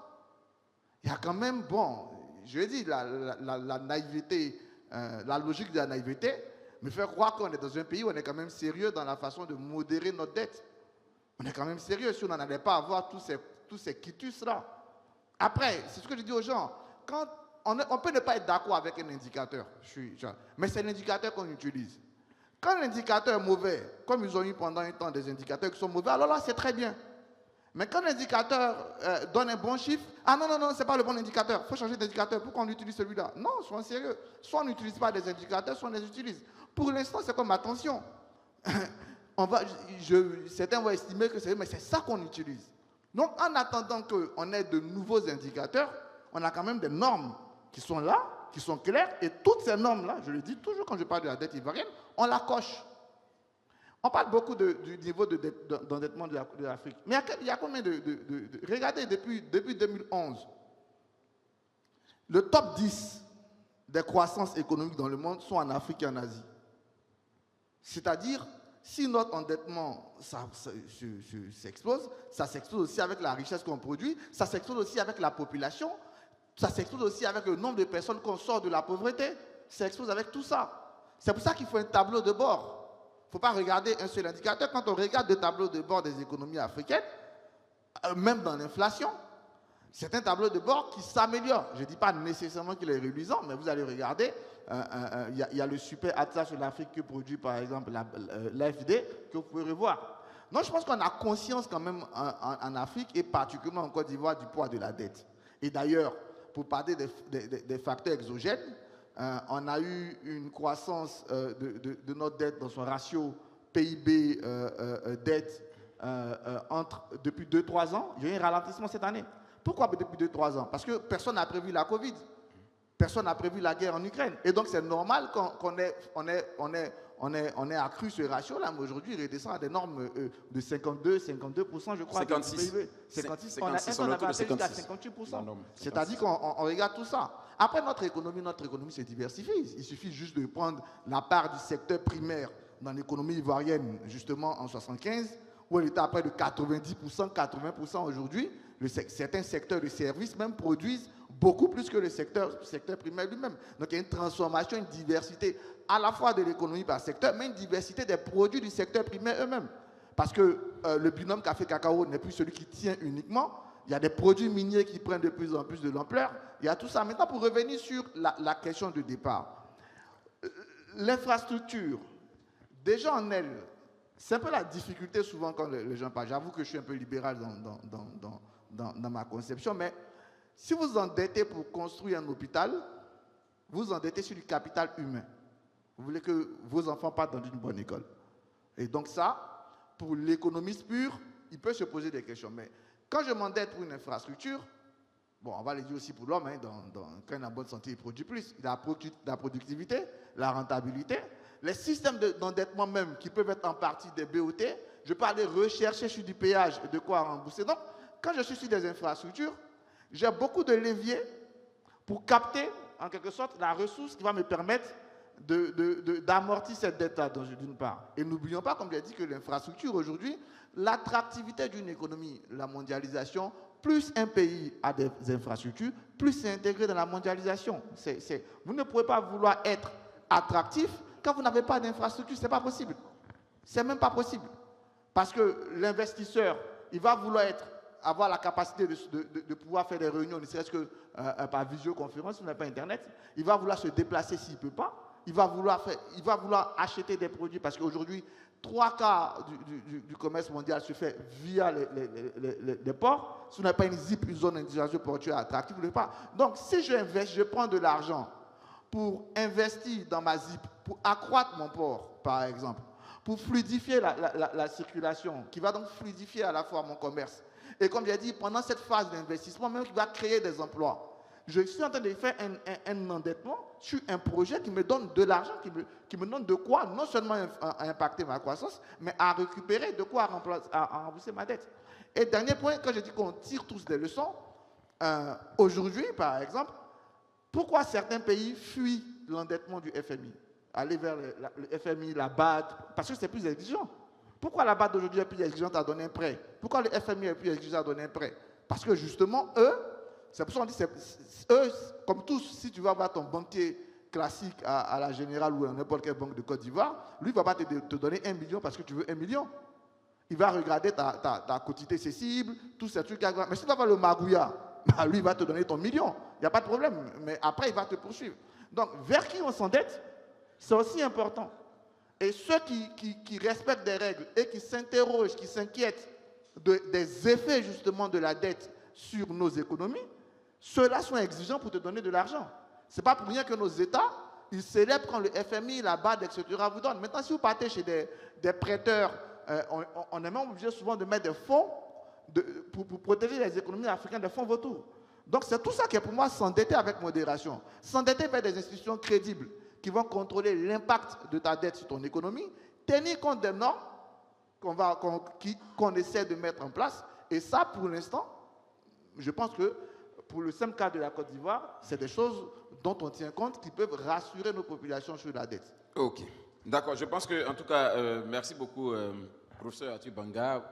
il y a quand même, bon, je l'ai dit, la naïveté, la logique de la naïveté me fait croire qu'on est dans un pays où on est quand même sérieux dans la façon de modérer notre dette. On est quand même sérieux si on n'en allait pas avoir tous ces quitus-là. Après, c'est ce que je dis aux gens, on peut ne pas être d'accord avec un indicateur, mais c'est l'indicateur qu'on utilise. Quand l'indicateur est mauvais, comme ils ont eu pendant un temps des indicateurs qui sont mauvais, alors là, c'est très bien. Mais quand l'indicateur donne un bon chiffre, ah non, non, non, ce n'est pas le bon indicateur, il faut changer d'indicateur, pourquoi on utilise celui-là? Non, soyons sérieux. Soit on n'utilise pas des indicateurs, soit on les utilise. Pour l'instant, c'est comme attention. Certains vont estimer que c'est, mais c'est ça qu'on utilise. Donc, en attendant qu'on ait de nouveaux indicateurs, on a quand même des normes qui sont là, qui sont claires, et toutes ces normes-là, je le dis toujours quand je parle de la dette ivoirienne, on la coche. On parle beaucoup du niveau d'endettement de l'Afrique. Mais il y a combien regardez, depuis 2011, le top 10 des croissances économiques dans le monde sont en Afrique et en Asie. C'est-à-dire, si notre endettement s'explose, ça s'explose aussi avec la richesse qu'on produit, ça s'explose aussi avec la population, ça s'explose aussi avec le nombre de personnes qu'on sort de la pauvreté, ça s'explose avec tout ça. C'est pour ça qu'il faut un tableau de bord. Il ne faut pas regarder un seul indicateur. Quand on regarde le tableau de bord des économies africaines, même dans l'inflation, c'est un tableau de bord qui s'améliore. Je ne dis pas nécessairement qu'il est réduisant, mais vous allez regarder, il y a le super atlas sur l'Afrique que produit par exemple l'AFD, que vous pouvez revoir. Donc je pense qu'on a conscience quand même en Afrique, et particulièrement en Côte d'Ivoire, du poids de la dette. Et d'ailleurs, pour parler des facteurs exogènes, on a eu une croissance de notre dette dans son ratio PIB dette depuis 2-3 ans. Il y a eu un ralentissement cette année. Pourquoi depuis 2-3 ans? Parce que personne n'a prévu la Covid. Personne n'a prévu la guerre en Ukraine. Et donc c'est normal qu'on ait accru ce ratio-là, mais aujourd'hui il redescend à des normes de 52%, je crois. 56. PIB. 56. On avait atteint jusqu'à 58%. C'est-à-dire qu'on regarde tout ça. Après, notre économie se diversifie. Il suffit juste de prendre la part du secteur primaire dans l'économie ivoirienne, justement en 1975, où elle était à près de 90%, 80% aujourd'hui. Certains secteurs de services même produisent beaucoup plus que le secteur primaire lui-même. Donc il y a une transformation, une diversité à la fois de l'économie par secteur, mais une diversité des produits du secteur primaire eux-mêmes. Parce que le binôme café-cacao n'est plus celui qui tient uniquement. Il y a des produits miniers qui prennent de plus en plus de l'ampleur. Il y a tout ça. Maintenant, pour revenir sur la question de départ, l'infrastructure, déjà en elle, c'est un peu la difficulté souvent quand les gens parlent. J'avoue que je suis un peu libéral dans ma conception, mais si vous endettez pour construire un hôpital, vous endettez sur du capital humain. Vous voulez que vos enfants partent dans une bonne école. Et donc ça, pour l'économiste pur, il peut se poser des questions. Mais quand je m'endette pour une infrastructure, bon, on va le dire aussi pour l'homme, hein, quand il est en bonne santé, il produit plus. Il a la productivité, la rentabilité. Les systèmes d'endettement même, qui peuvent être en partie des BOT, je peux aller rechercher sur du péage et de quoi rembourser. Donc, quand je suis sur des infrastructures, j'ai beaucoup de leviers pour capter, en quelque sorte, la ressource qui va me permettre d'amortir cette dette-là, d'une part. Et n'oublions pas, comme j'ai dit, que l'infrastructure, aujourd'hui, l'attractivité d'une économie, la mondialisation, plus un pays a des infrastructures, plus c'est intégré dans la mondialisation. Vous ne pouvez pas vouloir être attractif quand vous n'avez pas d'infrastructure, ce n'est pas possible. Ce n'est même pas possible. Parce que l'investisseur, il va vouloir avoir la capacité de pouvoir faire des réunions, ne serait-ce que par visioconférence, si vous n'avez pas Internet. Il va vouloir se déplacer s'il ne peut pas. Il va vouloir acheter des produits parce qu'aujourd'hui, 3/4 du commerce mondial se fait via les ports. Si vous n'avez pas une ZIP, une zone d'industrialisation portuaire attractive, vous ne pouvez pas. Donc, si je prends de l'argent pour investir dans ma ZIP, pour accroître mon port, par exemple, pour fluidifier la circulation, qui va donc fluidifier à la fois mon commerce. Et comme j'ai dit, pendant cette phase d'investissement, même qui va créer des emplois, je suis en train de faire un endettement sur un projet qui me donne de l'argent, qui me donne de quoi non seulement impacter ma croissance, mais à récupérer de quoi à rembourser ma dette. Et dernier point, quand je dis qu'on tire tous des leçons, aujourd'hui, par exemple, pourquoi certains pays fuient l'endettement du FMI? Aller vers le FMI, la BAD, parce que c'est plus exigeant. Pourquoi la BAD aujourd'hui est plus exigeante à donner un prêt? Pourquoi le FMI est plus exigeant à donner un prêt? Parce que justement, eux, c'est pour ça qu'on dit, eux, comme tous, si tu vas voir ton banquier classique à la Générale ou à n'importe quelle banque de Côte d'Ivoire, lui ne va pas te donner 1 million parce que tu veux 1 million. Il va regarder ta quotité cessible, tous ces trucs. Mais si tu vas voir le Magouya, lui, il va te donner ton million. Il n'y a pas de problème. Mais après, il va te poursuivre. Donc, vers qui on s'endette, c'est aussi important. Et ceux qui respectent des règles et qui s'interrogent, qui s'inquiètent des effets justement de la dette sur nos économies, ceux-là sont exigeants pour te donner de l'argent. Ce n'est pas pour rien que nos États, ils célèbrent quand le FMI, la BAD, etc. vous donne. Maintenant, si vous partez chez des prêteurs, on est même obligé souvent de mettre des fonds pour protéger les économies africaines, des fonds vautours. Donc c'est tout ça qui est pour moi s'endetter avec modération. S'endetter vers des institutions crédibles qui vont contrôler l'impact de ta dette sur ton économie, tenir compte des normes qu'on essaie de mettre en place. Et ça, pour l'instant, je pense que pour le simple cas de la Côte d'Ivoire, c'est des choses dont on tient compte qui peuvent rassurer nos populations sur la dette. Ok, d'accord. Je pense que, en tout cas, merci beaucoup, professeur Atiu Banga.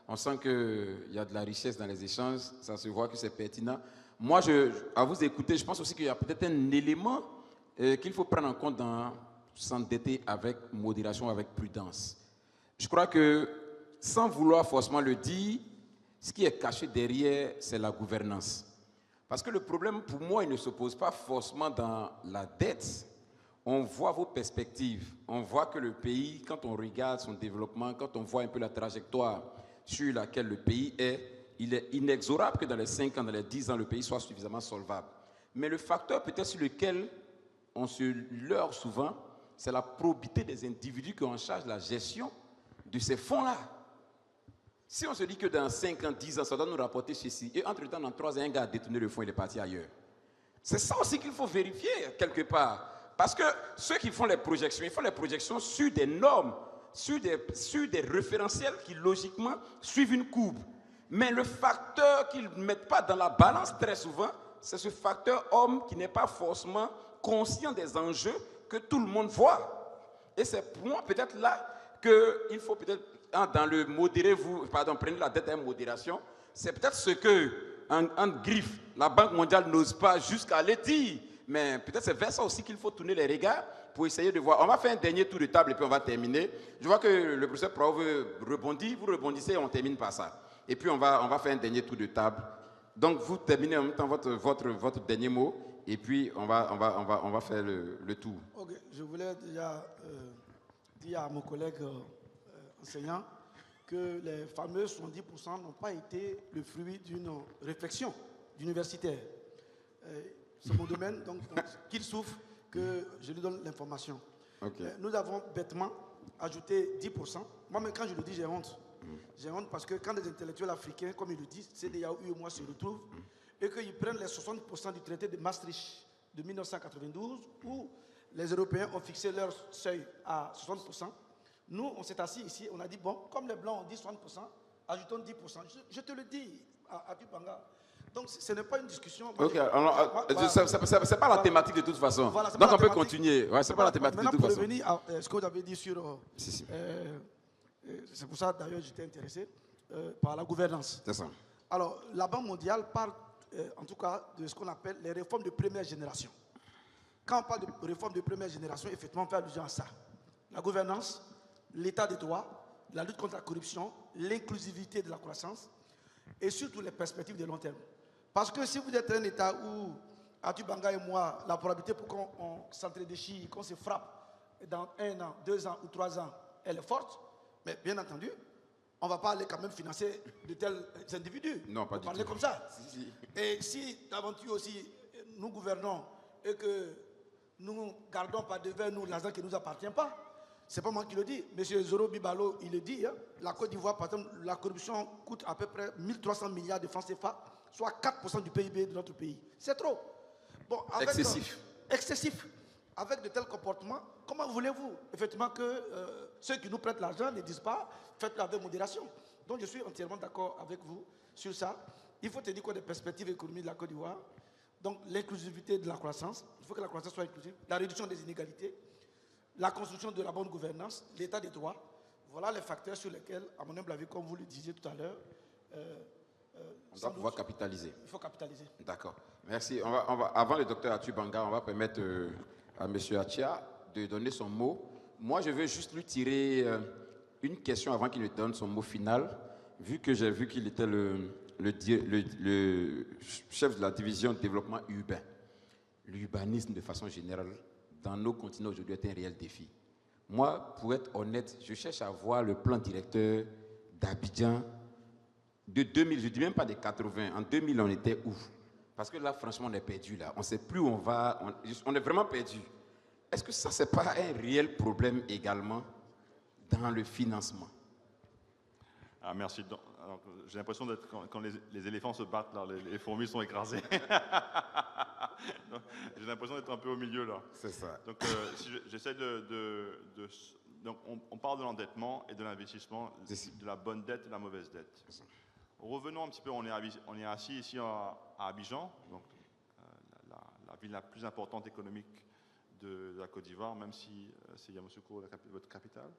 On sent qu'il y a de la richesse dans les échanges, ça se voit que c'est pertinent. Moi, à vous écouter, je pense aussi qu'il y a peut-être un élément qu'il faut prendre en compte dans s'endetter avec modération, avec prudence. Je crois que, sans vouloir forcément le dire, ce qui est caché derrière, c'est la gouvernance. Parce que le problème, pour moi, il ne se pose pas forcément dans la dette. On voit vos perspectives. On voit que le pays, quand on regarde son développement, quand on voit un peu la trajectoire sur laquelle le pays est, il est inexorable que dans les 5 ans, dans les 10 ans, le pays soit suffisamment solvable. Mais le facteur peut-être sur lequel on se leurre souvent, c'est la probité des individus qui ont en charge la gestion de ces fonds-là. Si on se dit que dans 5 ans, 10 ans, ça doit nous rapporter ceci, et entre-temps, dans 3 ans, un gars a détourné le fonds et il est parti ailleurs. C'est ça aussi qu'il faut vérifier quelque part. Parce que ceux qui font les projections, ils font les projections sur des normes, sur des référentiels qui, logiquement, suivent une courbe. Mais le facteur qu'ils ne mettent pas dans la balance très souvent, c'est ce facteur homme qui n'est pas forcément conscient des enjeux que tout le monde voit. Et c'est pour moi peut-être là qu'il faut peut-être, dans le prenez la dette en modération, c'est peut-être ce que, en griffe, la Banque mondiale n'ose pas jusqu'à le dire. Mais peut-être c'est vers ça aussi qu'il faut tourner les regards pour essayer de voir. On va faire un dernier tour de table et puis on va terminer. Je vois que le professeur Prao veut rebondir. Vous rebondissez et on termine par ça. Et puis on va faire un dernier tour de table. Donc vous terminez en même temps votre dernier mot et puis on va faire le tour. Ok, je voulais déjà dire à mon collègue enseignant que les fameux 70% n'ont pas été le fruit d'une réflexion d'universitaire. C'est mon domaine, donc qu'il souffre que je lui donne l'information. Okay. Nous avons bêtement ajouté 10%. Moi-même, quand je le dis, j'ai honte. J'ai honte parce que quand les intellectuels africains, comme ils le disent, CEDEAO et moi se retrouvent et qu'ils prennent les 60% du traité de Maastricht de 1992 où les Européens ont fixé leur seuil à 60%. Nous, on s'est assis ici, on a dit, bon, comme les Blancs ont dit 60%, ajoutons 10%. Je te le dis, à Tupanga. Donc, ce n'est pas une discussion. Ok, alors, c'est pas la thématique de toute façon. Voilà, donc, on peut continuer. Ouais, c'est pas la thématique de toute façon. Pour revenir à ce que vous avez dit sur. C'est pour ça, d'ailleurs, j'étais intéressé par la gouvernance. C'est ça. Alors, la Banque mondiale parle, en tout cas, de ce qu'on appelle les réformes de première génération. Quand on parle de réformes de première génération, effectivement, on fait allusion à ça. La gouvernance, l'état de droit, la lutte contre la corruption, l'inclusivité de la croissance et surtout les perspectives de long terme. Parce que si vous êtes un État où, Atiu Banga et moi, la probabilité pour qu'on s'entre-déchire, qu'on se frappe dans 1 an, 2 ans ou 3 ans, elle est forte, mais bien entendu, on ne va pas aller quand même financer de tels individus. Non, pas du tout. Parler comme ça. Si. Et si d'aventure aussi nous gouvernons et que nous gardons par devers nous l'argent qui ne nous appartient pas, ce n'est pas moi qui le dis. M. Zoro Bibalo, il le dit. Hein. La Côte d'Ivoire, par exemple, la corruption coûte à peu près 1300 milliards de francs CFA, soit 4% du PIB de notre pays. C'est trop. Bon, avec excessif. Excessif. Avec de tels comportements, comment voulez-vous effectivement que ceux qui nous prêtent l'argent ne disent pas faites-le avec modération. Donc je suis entièrement d'accord avec vous sur ça. Il faut tenir compte des perspectives économiques de la Côte d'Ivoire. Donc l'inclusivité de la croissance, il faut que la croissance soit inclusive, la réduction des inégalités, la construction de la bonne gouvernance, l'état des droits. Voilà les facteurs sur lesquels, à mon humble avis, comme vous le disiez tout à l'heure, on doit pouvoir capitaliser. Il faut capitaliser. D'accord. Merci. Avant le docteur Atiu Banga, on va permettre à M. Achia de donner son mot. Moi, je veux juste lui tirer une question avant qu'il ne donne son mot final, vu que j'ai vu qu'il était le chef de la division de développement urbain. L'urbanisme, de façon générale, dans nos continents aujourd'hui, est un réel défi. Moi, pour être honnête, je cherche à voir le plan directeur d'Abidjan de 2000, je ne dis même pas des 80. En 2000, on était où? Parce que là, franchement, on est perdu là. On ne sait plus où on va. On est vraiment perdu. Est-ce que ça, ce n'est pas un réel problème également dans le financement? Ah, merci. J'ai l'impression d'être quand les éléphants se battent, là, les fourmis sont écrasées. J'ai l'impression d'être un peu au milieu là. C'est ça. Donc, si j'essaie donc, on parle de l'endettement et de l'investissement, de la bonne dette et de la mauvaise dette. Revenons un petit peu. On est assis ici à Abidjan, donc la ville la plus importante économique de la Côte d'Ivoire, même si c'est Yamoussoukro, votre capitale.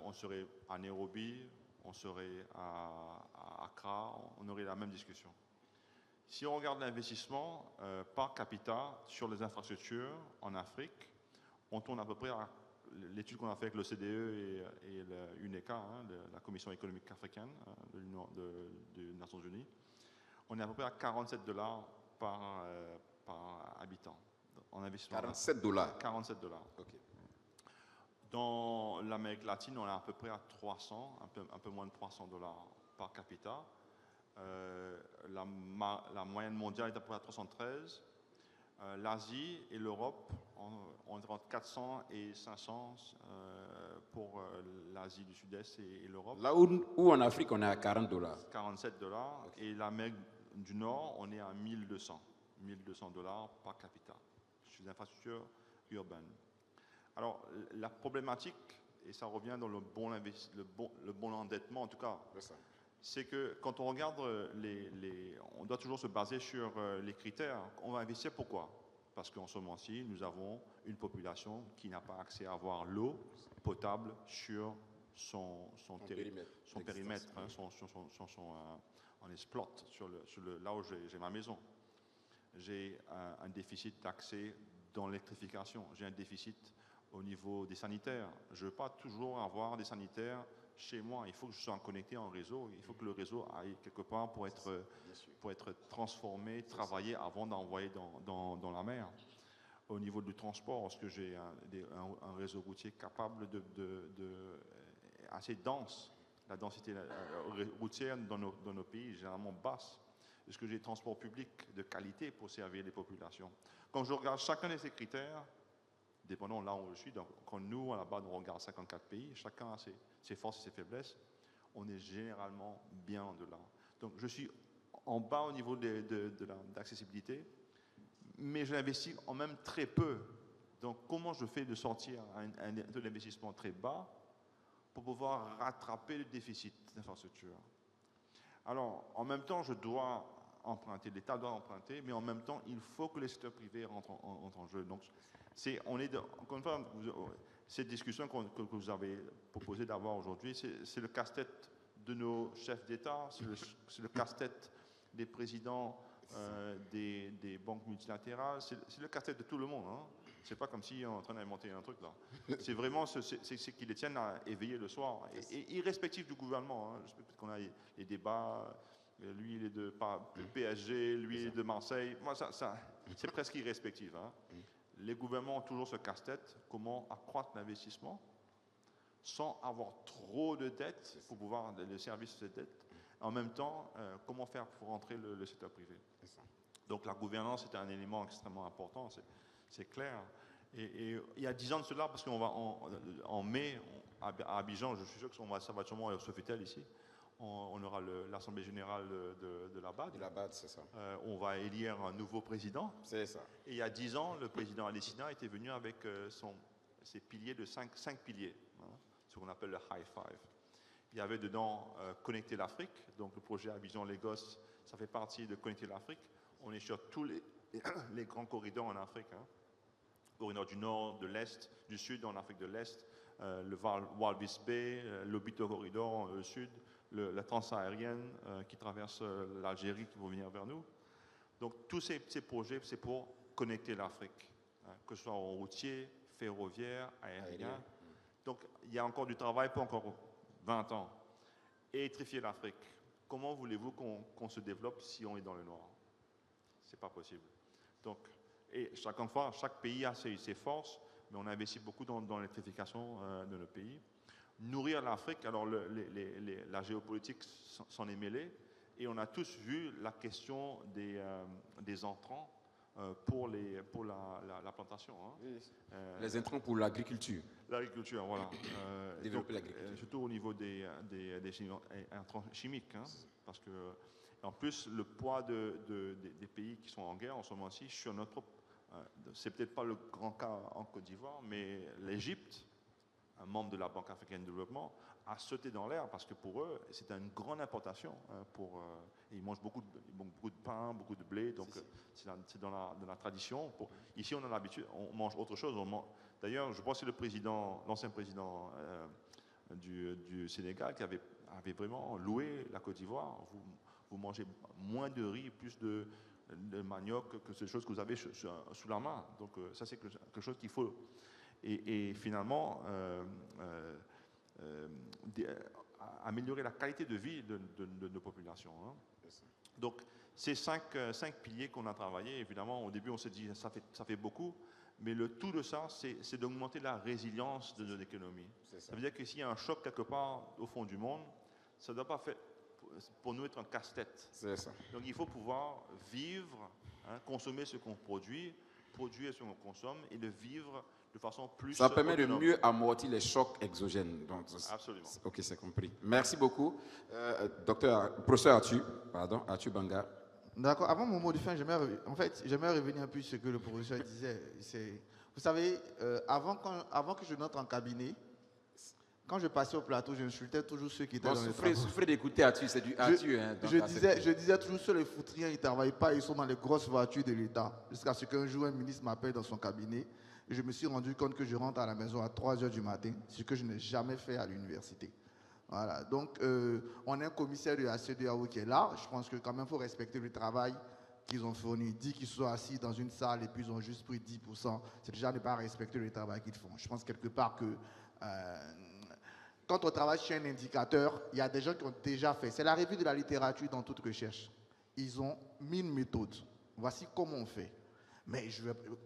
On serait à Nairobi, on serait à Accra, on aurait la même discussion. Si on regarde l'investissement par capita sur les infrastructures en Afrique, on tourne à peu près à l'étude qu'on a fait avec l'OCDE et l'UNECA, la Commission économique africaine des Nations Unies, on est à peu près à $47 par habitant en investissement. $47 $47. Ok. Dans l'Amérique latine, on est à peu près à 300, un peu moins de $300 par capita. La moyenne mondiale est à peu près à 313. L'Asie et l'Europe ont entre 400 et 500 pour l'Asie du Sud-Est et l'Europe. Là où en Afrique, on est à $40. $47. Okay. Et l'Amérique du Nord, on est à 1200. $1200 par capita sur les infrastructures urbaines. Alors, la problématique, et ça revient dans le bon endettement en tout cas, c'est que quand on regarde on doit toujours se baser sur les critères. On va investir pourquoi? Parce qu'en ce moment-ci, nous avons une population qui n'a pas accès à avoir l'eau potable sur son périmètre, hein, on exploite là où j'ai ma maison. J'ai un déficit d'accès dans l'électrification. J'ai un déficit au niveau des sanitaires. Je ne veux pas toujours avoir des sanitaires chez moi. Il faut que je sois connecté en réseau. Il faut que le réseau aille quelque part pour être transformé, travaillé avant d'envoyer dans la mer. Au niveau du transport, est-ce que j'ai un réseau routier capable assez dense? La densité routière dans nos pays est généralement basse. Est-ce que j'ai des transports publics de qualité pour servir les populations? Quand je regarde chacun de ces critères, dépendant là où je suis, donc quand nous, à la base, on regarde 54 pays, chacun a ses forces et ses faiblesses, on est généralement bien de là. Donc je suis en bas au niveau d'accessibilité, mais j'investis en même très peu. Donc comment je fais de sortir de l'investissement très bas pour pouvoir rattraper le déficit d'infrastructure? Alors, en même temps, je dois emprunter, l'État doit emprunter, mais en même temps, il faut que les secteurs privés rentrent en jeu. Donc, encore une fois, cette discussion que vous avez proposé d'avoir aujourd'hui, c'est le casse-tête de nos chefs d'État, c'est le casse-tête des présidents des banques multilatérales, c'est le casse-tête de tout le monde. Hein. C'est pas comme si on est en train d'inventer un truc là. C'est vraiment ce qui les tiennent à éveiller le soir, et irrespectif du gouvernement. Hein. Je sais qu'on a les débats. Lui, il est de PSG, lui, il est de Marseille. Moi, c'est presque irrespectif. Hein. Les gouvernements ont toujours ce casse-tête, comment accroître l'investissement sans avoir trop de dettes pour pouvoir le service de cette dette. En même temps, comment faire pour rentrer le secteur privé. Donc la gouvernance est un élément extrêmement important, c'est clair. Et il y a 10 ans de cela, parce qu'on va en mai, à Abidjan, je suis sûr que ça va sûrement au Sofitel ici, on aura l'Assemblée générale de la BAD. La BAD, c'est ça. On va élire un nouveau président. C'est ça. Et il y a 10 ans, le président Alessina était venu avec ses piliers de 5 piliers, hein, ce qu'on appelle le High Five. Il y avait dedans Connecter l'Afrique, donc le projet Abidjan-Lagos, ça fait partie de Connecter l'Afrique. On est sur tous les grands corridors en Afrique, hein. Corridor du Nord, de l'Est, du Sud en Afrique de l'Est, le Walvis Bay, l'Obito Corridor au Sud, la transaérienne qui traverse l'Algérie qui va venir vers nous. Donc tous ces projets, c'est pour connecter l'Afrique, hein, que ce soit en routier, ferroviaire, aérien. Donc il y a encore du travail pour encore 20 ans. Électrifier l'Afrique. Comment voulez-vous qu'on se développe si on est dans le noir? C'est pas possible. Donc, et chaque pays a ses forces. mais on investit beaucoup dans l'électrification de notre pays. Nourrir l'Afrique, alors la géopolitique s'en est mêlée, et on a tous vu la question des entrants pour la plantation. Hein. Les intrants pour l'agriculture. L'agriculture, voilà. Développer l'agriculture. Surtout au niveau des intrants chimiques, hein, parce que en plus le poids des pays qui sont en guerre en ce moment-ci sur notre, c'est peut-être pas le grand cas en Côte d'Ivoire, mais l'Égypte, un membre de la Banque africaine de développement, a sauté dans l'air parce que pour eux, c'est une grande importation. Ils mangent beaucoup de pain, beaucoup de blé, donc c'est dans la tradition. Ici, on a l'habitude, on mange autre chose. D'ailleurs, je pense que l'ancien président du Sénégal qui avait vraiment loué la Côte d'Ivoire. Vous mangez moins de riz, plus de manioc que ces choses que vous avez sous la main. Donc ça, c'est quelque chose qu'il faut. Et finalement, améliorer la qualité de vie de nos populations. Hein. Donc, ces cinq piliers qu'on a travaillés, évidemment, au début, on s'est dit ça fait beaucoup, mais le tout de ça, c'est d'augmenter la résilience de notre économie. Ça veut dire que s'il y a un choc quelque part au fond du monde, ça ne doit pas faire, pour nous être un casse-tête. C'est ça. Donc, il faut pouvoir vivre, hein, consommer ce qu'on produire ce qu'on consomme et de vivre de façon plus Ça permet autonome. de mieux amortir les chocs exogènes. Donc, Absolument. Ok, c'est compris. Merci beaucoup. Professeur Arthur Banga. D'accord. Avant mon mot de fin, j'aimerais revenir un peu sur ce que le professeur disait. Vous savez, avant que je n'entre en cabinet, quand je passais au plateau, je insultais toujours ceux qui étaient dans les travaux. Souffrez d'écouter Arthur, c'est du Arthur. Je disais toujours, ceux les foutriens, ils ne travaillent pas, ils sont dans les grosses voitures de l'État. Jusqu'à ce qu'un jour, un ministre m'appelle dans son cabinet. Et je me suis rendu compte que je rentre à la maison à 3h du matin, ce que je n'ai jamais fait à l'université. Voilà. Donc, on a un commissaire de la CEDEAO qui est là. Je pense que quand même, il faut respecter le travail qu'ils ont fourni. Dit qu'ils sont assis dans une salle et puis ils ont juste pris 10%. C'est déjà ne pas respecter le travail qu'ils font. Je pense quelque part que quand on travaille sur un indicateur, il y a des gens qui ont déjà fait. C'est la revue de la littérature dans toute recherche. Ils ont 1000 méthodes. Voici comment on fait. Mais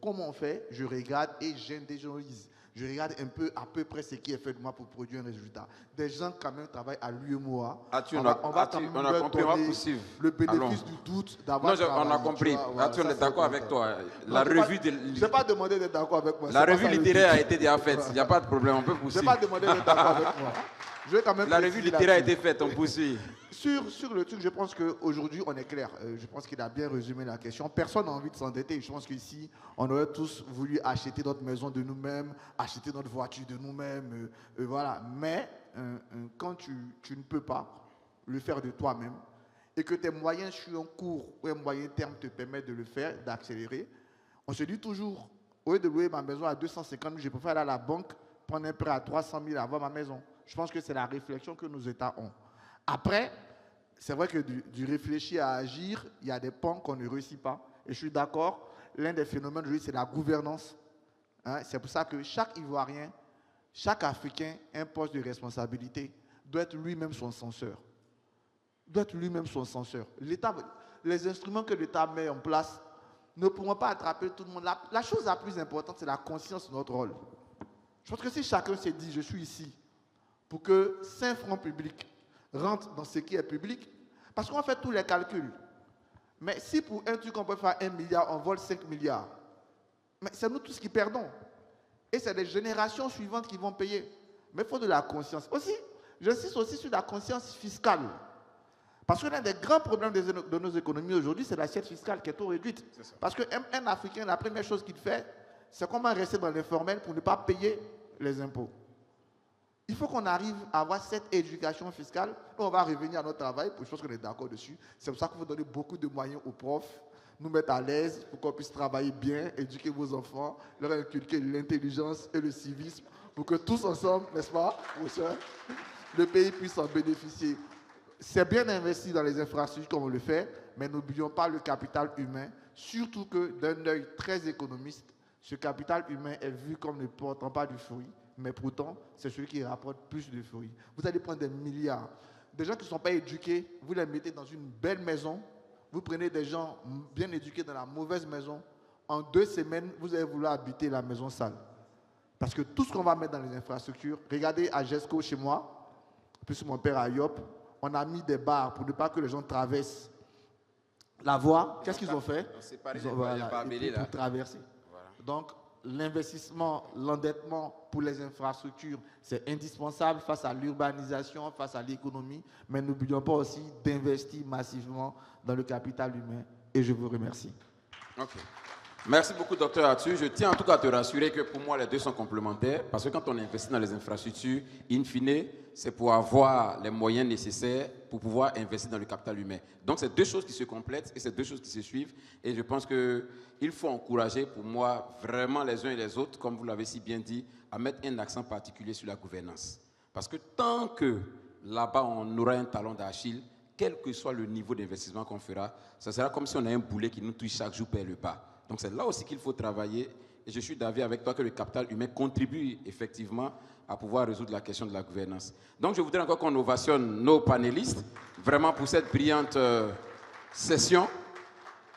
comment on fait? Je regarde et j'individualise. Je regarde un peu à peu près ce qui est fait de moi pour produire un résultat. Des gens quand même travaillent à l'UEMOA. On a compris, on va poursuivre. Le bénéfice du doute d'avoir travaillé. On a compris. Arthur, on est d'accord avec toi. Je n'ai pas demandé d'être d'accord avec moi. La revue littéraire a été déjà faite. Il n'y a pas de problème, on peut poursuivre. Je n'ai pas demandé d'être d'accord avec moi. Je vais quand même la revue littéraire a été faite, on poursuit. Sur le truc, je pense qu'aujourd'hui, on est clair. Je pense qu'il a bien résumé la question. Personne n'a envie de s'endetter. Je pense qu'ici, on aurait tous voulu acheter notre maison de nous-mêmes, acheter notre voiture de nous-mêmes. Voilà. Mais quand tu ne peux pas le faire de toi-même et que tes moyens sur un court ou un moyen terme te permettent de le faire, d'accélérer, on se dit toujours, au lieu de louer ma maison à 250 000, je préfère aller à la banque, prendre un prêt à 300 000 et avoir ma maison. Je pense que c'est la réflexion que nos États ont. Après, c'est vrai que du réfléchir à agir, il y a des pans qu'on ne réussit pas. Et je suis d'accord, l'un des phénomènes aujourd'hui, c'est la gouvernance. Hein, c'est pour ça que chaque Ivoirien, chaque Africain, un poste de responsabilité, doit être lui-même son censeur. Doit être lui-même son censeur. Les instruments que l'État met en place ne pourront pas attraper tout le monde. La chose la plus importante, c'est la conscience de notre rôle. Je pense que si chacun s'est dit, je suis ici, pour que 5 francs publics rentrent dans ce qui est public, parce qu'on fait tous les calculs. Mais si pour un truc on peut faire 1 milliard, on vole 5 milliards, mais c'est nous tous qui perdons. Et c'est les générations suivantes qui vont payer. Mais il faut de la conscience. Aussi, j'insiste aussi sur la conscience fiscale. Parce que l'un des grands problèmes de nos économies aujourd'hui, c'est l'assiette fiscale qui est trop réduite. Parce qu'un Africain, la première chose qu'il fait, c'est comment rester dans l'informel pour ne pas payer les impôts. Il faut qu'on arrive à avoir cette éducation fiscale. On va revenir à notre travail, je pense qu'on est d'accord dessus. C'est pour ça qu'il faut donner beaucoup de moyens aux profs, nous mettre à l'aise pour qu'on puisse travailler bien, éduquer vos enfants, leur inculquer l'intelligence et le civisme, pour que tous ensemble, n'est-ce pas, le pays puisse en bénéficier. C'est bien investi dans les infrastructures comme on le fait, mais n'oublions pas le capital humain, surtout que d'un œil très économiste, ce capital humain est vu comme ne portant pas du fruit. Mais pourtant, c'est celui qui rapporte plus de fruits. Vous allez prendre des milliards. Des gens qui ne sont pas éduqués, vous les mettez dans une belle maison. Vous prenez des gens bien éduqués dans la mauvaise maison. En 2 semaines, vous allez vouloir habiter la maison sale. Parce que tout ce qu'on va mettre dans les infrastructures, regardez à GESCO chez moi, plus mon père à Yop, on a mis des barres pour ne pas que les gens traversent la voie. Qu'est-ce qu'ils ont fait? Ils ont pour traverser. Voilà. Donc, l'investissement, l'endettement pour les infrastructures, c'est indispensable face à l'urbanisation, face à l'économie, mais n'oublions pas aussi d'investir massivement dans le capital humain. Et je vous remercie. Ok. Merci beaucoup, Dr. Atsu. Je tiens en tout cas à te rassurer que pour moi, les deux sont complémentaires, parce que quand on investit dans les infrastructures, in fine, c'est pour avoir les moyens nécessaires pour pouvoir investir dans le capital humain. Donc, c'est deux choses qui se complètent et c'est deux choses qui se suivent. Et je pense qu'il faut encourager, pour moi, vraiment les uns et les autres, comme vous l'avez si bien dit, à mettre un accent particulier sur la gouvernance. Parce que tant que là-bas, on aura un talon d'Achille, quel que soit le niveau d'investissement qu'on fera, ça sera comme si on a un boulet qui nous touche chaque jour par le bas. Donc c'est là aussi qu'il faut travailler. Et je suis d'avis avec toi que le capital humain contribue effectivement à pouvoir résoudre la question de la gouvernance. Donc je voudrais encore qu'on ovationne nos panélistes, vraiment pour cette brillante session.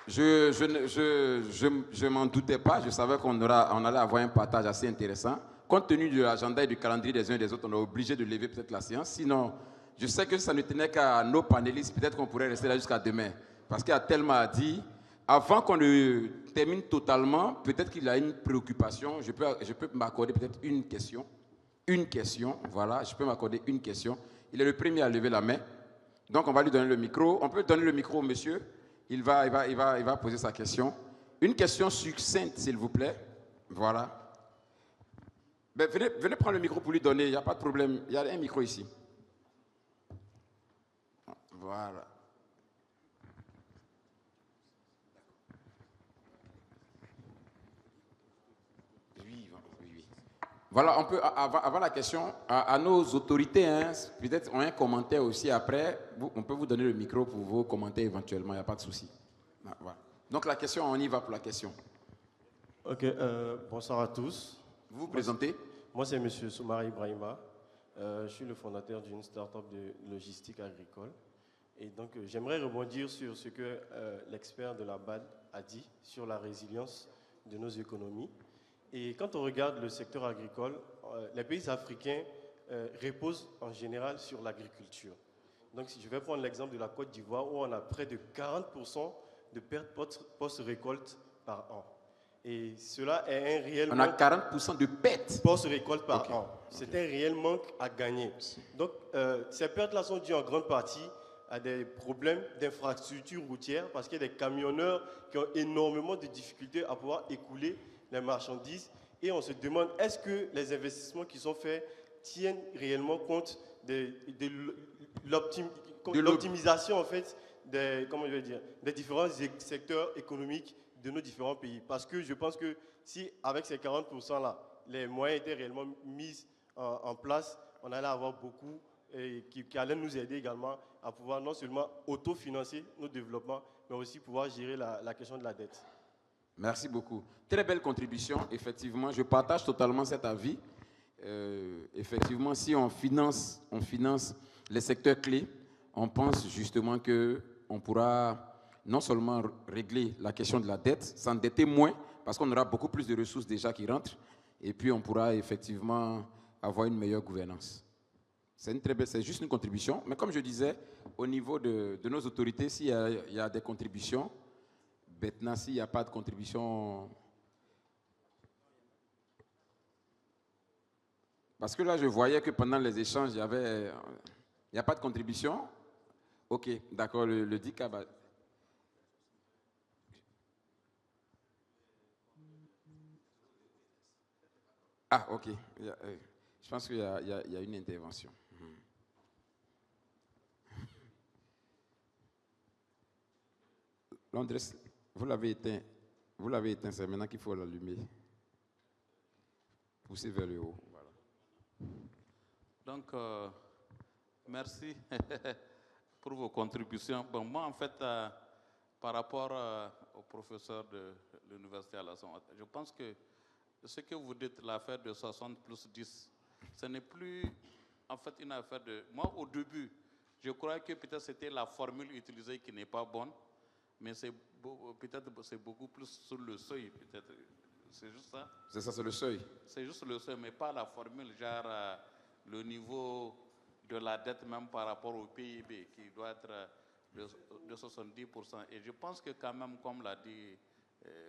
Je m'en doutais pas, je savais qu'on allait avoir un partage assez intéressant. Compte tenu de l'agenda et du calendrier des uns et des autres, on est obligé de lever peut-être la séance. Sinon, je sais que ça ne tenait qu'à nos panélistes, peut-être qu'on pourrait rester là jusqu'à demain. Parce qu'il y a tellement à dire. Avant qu'on ne termine totalement, peut-être qu'il a une préoccupation. Je peux m'accorder peut-être une question. Une question, voilà, je peux m'accorder une question. Il est le premier à lever la main. Donc, on va lui donner le micro. On peut donner le micro au monsieur. Il va poser sa question. Une question succincte, s'il vous plaît. Voilà. Ben, venez prendre le micro pour lui donner. Il n'y a pas de problème. Il y a un micro ici. Voilà. Voilà, on peut, avant la question, à nos autorités, hein, peut-être on a un commentaire aussi après, on peut vous donner le micro pour vos commentaires éventuellement, il n'y a pas de souci. Voilà. Donc la question, on y va pour la question. Ok, bonsoir à tous. Vous vous présentez? Moi, c'est M. Soumari Ibrahima. Je suis le fondateur d'une start-up de logistique agricole. Et donc, j'aimerais rebondir sur ce que l'expert de la BAD a dit sur la résilience de nos économies. Et quand on regarde le secteur agricole, les pays africains reposent en général sur l'agriculture. Donc, si je vais prendre l'exemple de la Côte d'Ivoire, où on a près de 40% de pertes post-récolte par an. Et cela est un réel manque. On a 40% de pertes post-récolte par an. C'est un réel manque à gagner. Donc, ces pertes-là sont dues en grande partie à des problèmes d'infrastructure routière, parce qu'il y a des camionneurs qui ont énormément de difficultés à pouvoir écouler les marchandises, et on se demande est-ce que les investissements qui sont faits tiennent réellement compte de l'optimisation en fait des différents secteurs économiques de nos différents pays. Parce que je pense que si avec ces 40% là, les moyens étaient réellement mis en place, on allait avoir beaucoup et qui allait nous aider également à pouvoir non seulement autofinancer nos développements, mais aussi pouvoir gérer la question de la dette. Merci beaucoup. Très belle contribution, effectivement. Je partage totalement cet avis. Effectivement, si on finance les secteurs clés, on pense justement qu'on pourra non seulement régler la question de la dette, s'endetter moins, parce qu'on aura beaucoup plus de ressources déjà qui rentrent, et puis on pourra effectivement avoir une meilleure gouvernance. C'est juste une contribution, mais comme je disais, au niveau de nos autorités, s'il y a des contributions, maintenant, s'il n'y a pas de contribution... Parce que là, je voyais que pendant les échanges, il n'y a pas de contribution. Ok, d'accord, le DICAB. Ah, ok. Je pense qu'il y a une intervention. Londres, vous l'avez éteint, c'est maintenant qu'il faut l'allumer. Pousser vers le haut. Voilà. Donc, merci pour vos contributions. Bon, moi, en fait, par rapport au professeur de l'Université Alassane Ouattara, je pense que ce que vous dites, l'affaire de 60 plus 10, ce n'est plus en fait une affaire de... Moi, au début, je croyais que peut-être c'était la formule utilisée qui n'est pas bonne, mais peut-être c'est beaucoup plus sur le seuil, peut-être. C'est juste ça. C'est ça, c'est le seuil. C'est juste le seuil, mais pas la formule, genre le niveau de la dette même par rapport au PIB qui doit être de 70%. Et je pense que quand même, comme l'a dit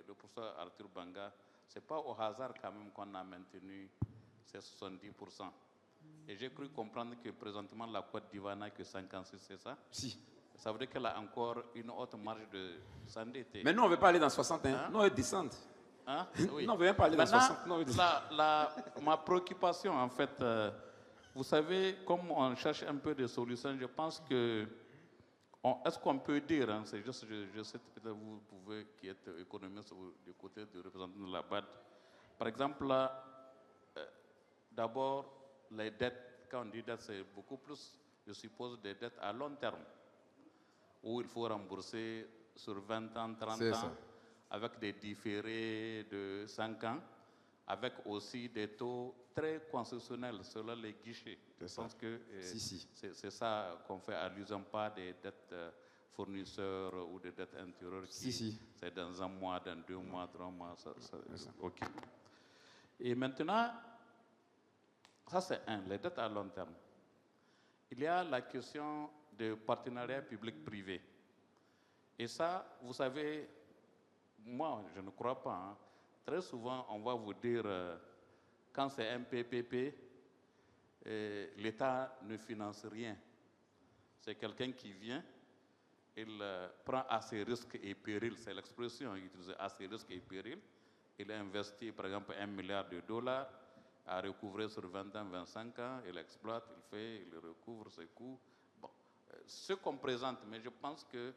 le professeur Arthur Banga, ce n'est pas au hasard quand même qu'on a maintenu ces 70%. Et j'ai cru comprendre que présentement la Côte d'Ivoire n'a que 56, c'est ça? Si. Ça veut dire qu'elle a encore une haute marge de s'endetter. Mais nous, on ne veut pas aller dans 60, hein? Nous, on veut descendre. Hein? Oui. Non, on ne veut même pas aller dans 60. Non, ma préoccupation, en fait, vous savez, comme on cherche un peu de solutions, je pense que, est-ce qu'on peut dire, hein, c'est juste, je sais peut-être vous pouvez, qui êtes économiste du côté du représentant de la BAD, par exemple, d'abord, les dettes, quand on dit dette, c'est beaucoup plus, je suppose, des dettes à long terme, où il faut rembourser sur 20 ans, 30 ans, ça. avec des différés de 5 ans, avec aussi des taux très concessionnels selon les guichets. Je pense que c'est ça qu'on fait allusion, pas des dettes fournisseurs ou des dettes intérieures qui c'est dans un mois, dans 2 mois, 3 mois. OK. Et maintenant, ça c'est les dettes à long terme. Il y a la question de partenariat public-privé. Et ça, vous savez, moi, je ne crois pas. Hein. Très souvent, on va vous dire, quand c'est un PPP, l'État ne finance rien. C'est quelqu'un qui vient, il prend à ses risques et périls, c'est l'expression utilisée, à ses risques et périls. Il investit, par exemple, $1 milliard à recouvrer sur 20 ans, 25 ans, il exploite, il fait, il recouvre ses coûts. Bon, ce qu'on présente, mais je pense qu'il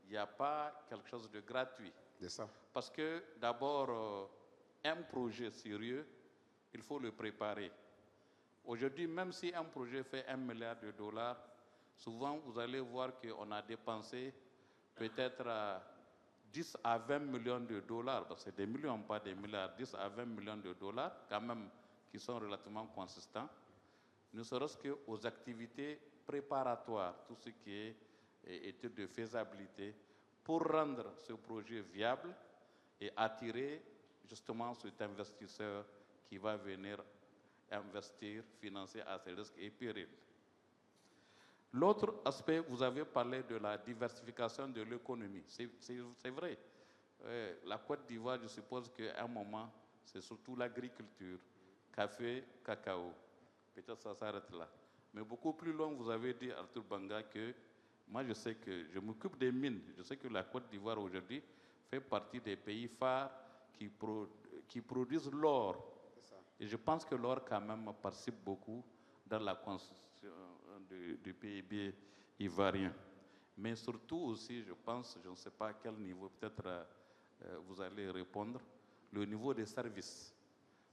n'y a pas quelque chose de gratuit. C'est ça. Parce que d'abord, un projet sérieux, il faut le préparer. Aujourd'hui, même si un projet fait $1 milliard, souvent vous allez voir qu'on a dépensé peut-être 10 à 20 millions de dollars, parce que c'est des millions, pas des milliards, 10 à 20 millions de dollars, quand même, qui sont relativement consistants, ne serait-ce qu'aux activités préparatoires, tout ce qui est étude de faisabilité, pour rendre ce projet viable et attirer justement cet investisseur qui va venir investir, financer à ses risques et périls. L'autre aspect, vous avez parlé de la diversification de l'économie. C'est vrai. La Côte d'Ivoire, je suppose qu'à un moment, c'est surtout l'agriculture, café, cacao. Peut-être ça s'arrête là. Mais beaucoup plus loin, vous avez dit, Arthur Banga, que moi, je sais que je m'occupe des mines. Je sais que la Côte d'Ivoire, aujourd'hui, fait partie des pays phares qui produisent l'or. Et je pense que l'or, quand même, participe beaucoup dans la construction du PIB ivoirien. Mais surtout aussi, je pense, je ne sais pas à quel niveau, peut-être vous allez répondre, le niveau des services.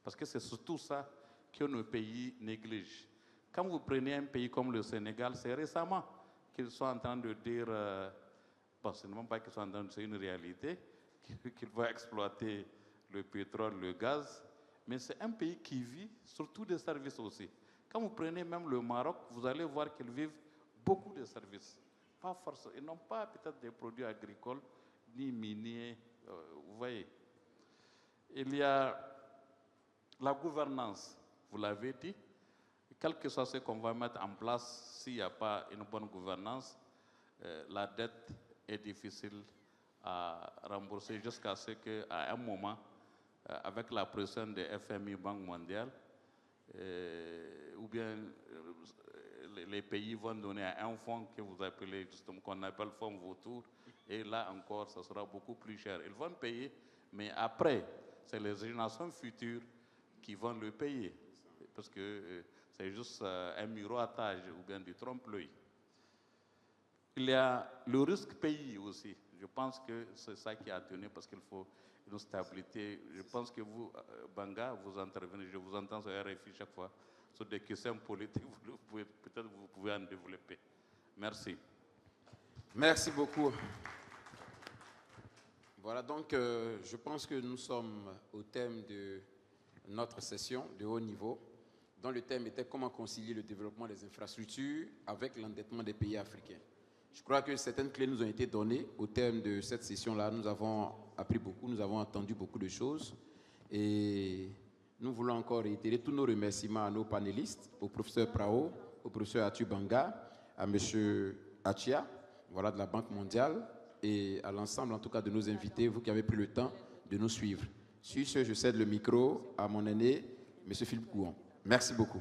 Parce que c'est surtout ça que nos pays négligent. Quand vous prenez un pays comme le Sénégal, c'est récemment qu'ils sont en train de dire, bon, ce n'est même pas qu'ils sont en train de dire, c'est une réalité, qu'ils vont exploiter le pétrole, le gaz, mais c'est un pays qui vit surtout des services aussi. Quand vous prenez même le Maroc, vous allez voir qu'ils vivent beaucoup de services. Pas forcément, ils n'ont pas peut-être des produits agricoles, ni miniers, vous voyez. Il y a la gouvernance, vous l'avez dit, quel que soit ce qu'on va mettre en place, s'il n'y a pas une bonne gouvernance, la dette est difficile à rembourser jusqu'à ce qu'à un moment, avec la pression de FMI, Banque mondiale, ou bien les pays vont donner à un fonds que vous appelez justement, qu'on appelle fonds vautour, et là encore, ça sera beaucoup plus cher. Ils vont payer, mais après, c'est les générations futures qui vont le payer, parce que c'est juste un miroitage ou bien du trompe-l'œil. Il y a le risque pays aussi. Je pense que c'est ça qui a tenu, parce qu'il faut une stabilité. Je pense que vous, Banga, vous intervenez, je vous entends sur RFI chaque fois, sur des questions politiques, peut-être vous pouvez en développer. Merci. Merci beaucoup. Voilà, donc je pense que nous sommes au thème de notre session de haut niveau, dont le thème était comment concilier le développement des infrastructures avec l'endettement des pays africains. Je crois que certaines clés nous ont été données au terme de cette session-là. Nous avons appris beaucoup, nous avons entendu beaucoup de choses Et nous voulons encore réitérer tous nos remerciements à nos panélistes, au professeur Prao, au professeur Atubanga, à M. Achia, voilà, de la Banque mondiale, et à l'ensemble, en tout cas, de nos invités, vous qui avez pris le temps de nous suivre. Sur ce, je cède le micro à mon aîné, M. Philippe Gouon. Merci beaucoup.